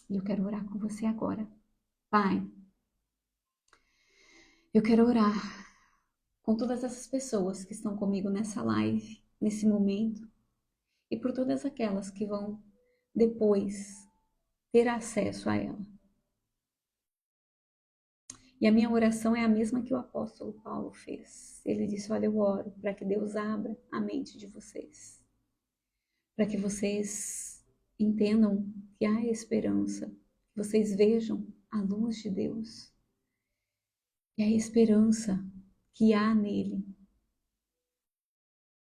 E eu quero orar com você agora. Pai, eu quero orar com todas essas pessoas que estão comigo nessa live, nesse momento, e por todas aquelas que vão depois ter acesso a ela. E a minha oração é a mesma que o apóstolo Paulo fez. Ele disse: olha, eu oro para que Deus abra a mente de vocês, para que vocês entendam que há esperança, que vocês vejam a luz de Deus e a esperança que há nele.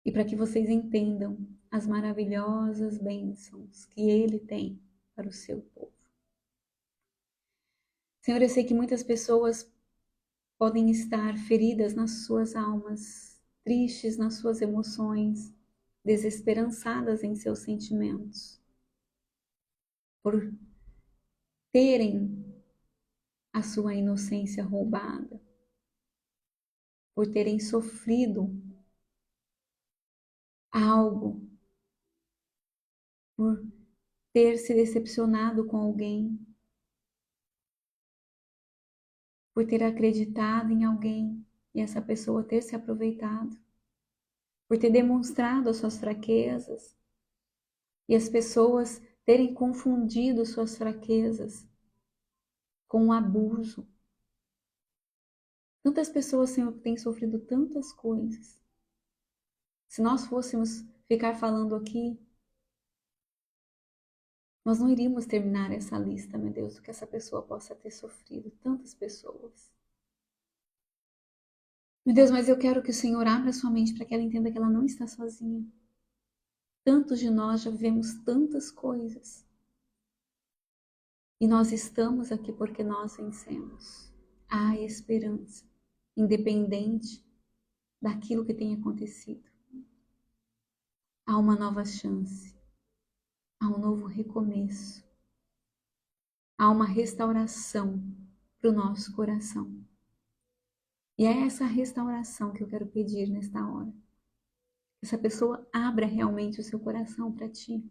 E para que vocês entendam as maravilhosas bênçãos que ele tem para o seu povo. Senhor, eu sei que muitas pessoas podem estar feridas nas suas almas, tristes nas suas emoções, desesperançadas em seus sentimentos, por terem a sua inocência roubada, por terem sofrido algo, por ter se decepcionado com alguém, por ter acreditado em alguém e essa pessoa ter se aproveitado, por ter demonstrado as suas fraquezas e as pessoas terem confundido suas fraquezas com um abuso. Tantas pessoas, Senhor, que têm sofrido tantas coisas. Se nós fôssemos ficar falando aqui, nós não iríamos terminar essa lista, meu Deus, do que essa pessoa possa ter sofrido. Tantas pessoas. Meu Deus, mas eu quero que o Senhor abra sua mente para que ela entenda que ela não está sozinha. Tantos de nós já vivemos tantas coisas. E nós estamos aqui porque nós vencemos. Há esperança, independente daquilo que tenha acontecido. Há uma nova chance. Há um novo recomeço. Há uma restauração para o nosso coração. E é essa restauração que eu quero pedir nesta hora. Essa pessoa abra realmente o seu coração para ti.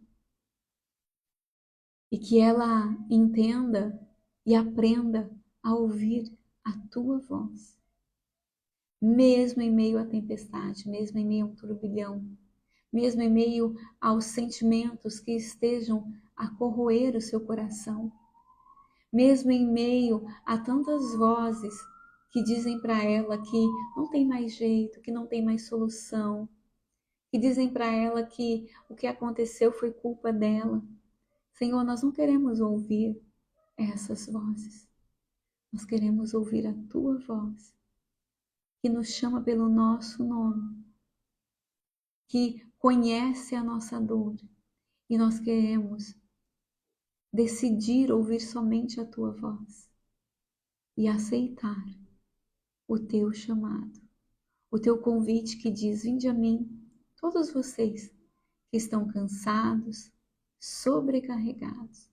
E que ela entenda e aprenda a ouvir a tua voz. Mesmo em meio à tempestade, mesmo em meio a um turbilhão, mesmo em meio aos sentimentos que estejam a corroer o seu coração, mesmo em meio a tantas vozes que dizem para ela que não tem mais jeito, que não tem mais solução, que dizem para ela que o que aconteceu foi culpa dela. Senhor, nós não queremos ouvir essas vozes. Nós queremos ouvir a tua voz, que nos chama pelo nosso nome, que conhece a nossa dor. E nós queremos decidir ouvir somente a tua voz e aceitar o teu chamado, o teu convite que diz: vinde a mim, todos vocês que estão cansados, sobrecarregados,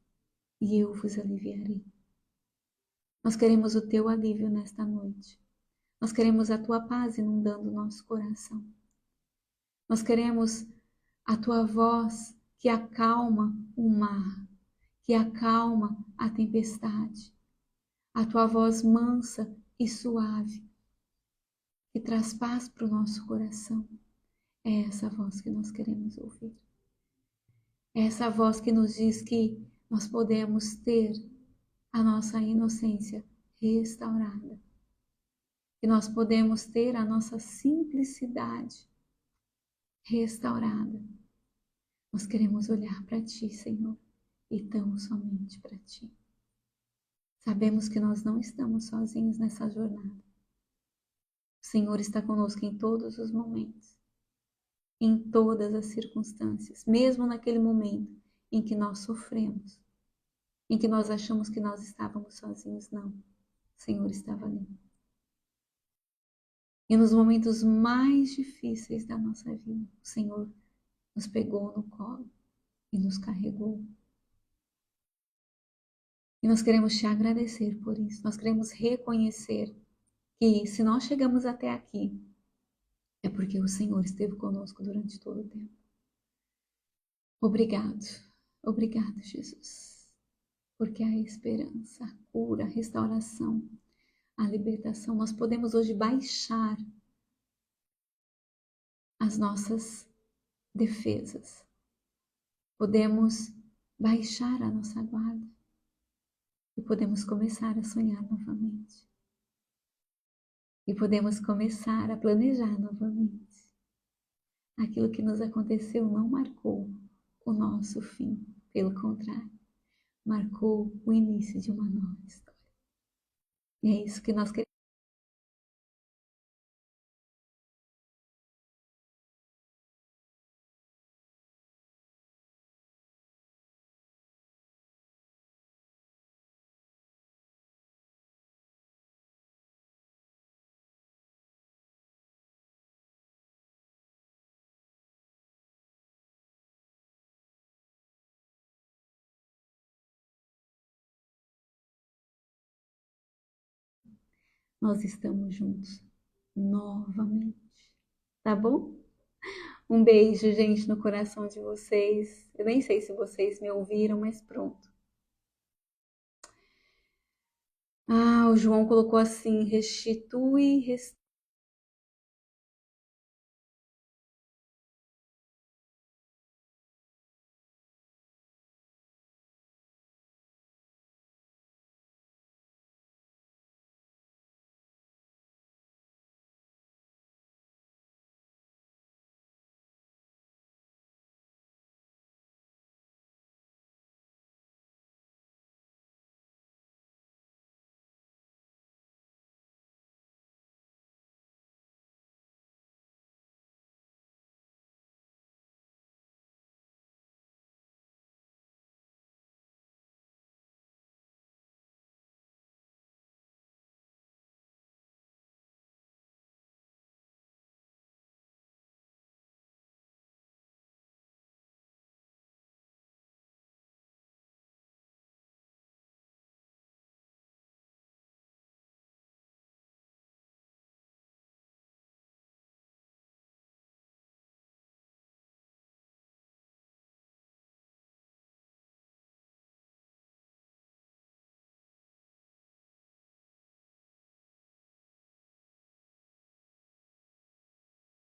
e eu vos aliviarei. Nós queremos o teu alívio nesta noite. Nós queremos a tua paz inundando o nosso coração. Nós queremos a tua voz que acalma o mar, que acalma a tempestade. A tua voz mansa e suave, que traz paz para o nosso coração. É essa voz que nós queremos ouvir. É essa voz que nos diz que nós podemos ter a nossa inocência restaurada. Que nós podemos ter a nossa simplicidade restaurada. Nós queremos olhar para Ti, Senhor, e tão somente para Ti. Sabemos que nós não estamos sozinhos nessa jornada. O Senhor está conosco em todos os momentos, em todas as circunstâncias, mesmo naquele momento em que nós sofremos, em que nós achamos que nós estávamos sozinhos. Não, o Senhor estava ali. E nos momentos mais difíceis da nossa vida, o Senhor nos pegou no colo e nos carregou. E nós queremos te agradecer por isso. Nós queremos reconhecer que se nós chegamos até aqui, é porque o Senhor esteve conosco durante todo o tempo. Obrigado, obrigado, Jesus, porque a esperança, a cura, a restauração, a libertação, nós podemos hoje baixar as nossas defesas, podemos baixar a nossa guarda e podemos começar a sonhar novamente. E podemos começar a planejar novamente. Aquilo que nos aconteceu não marcou o nosso fim, pelo contrário, marcou o início de uma nova história. E é isso que nós queremos. Nós estamos juntos novamente, tá bom? Um beijo, gente, no coração de vocês. Eu nem sei se vocês me ouviram, mas pronto. Ah, o João colocou assim: restitui,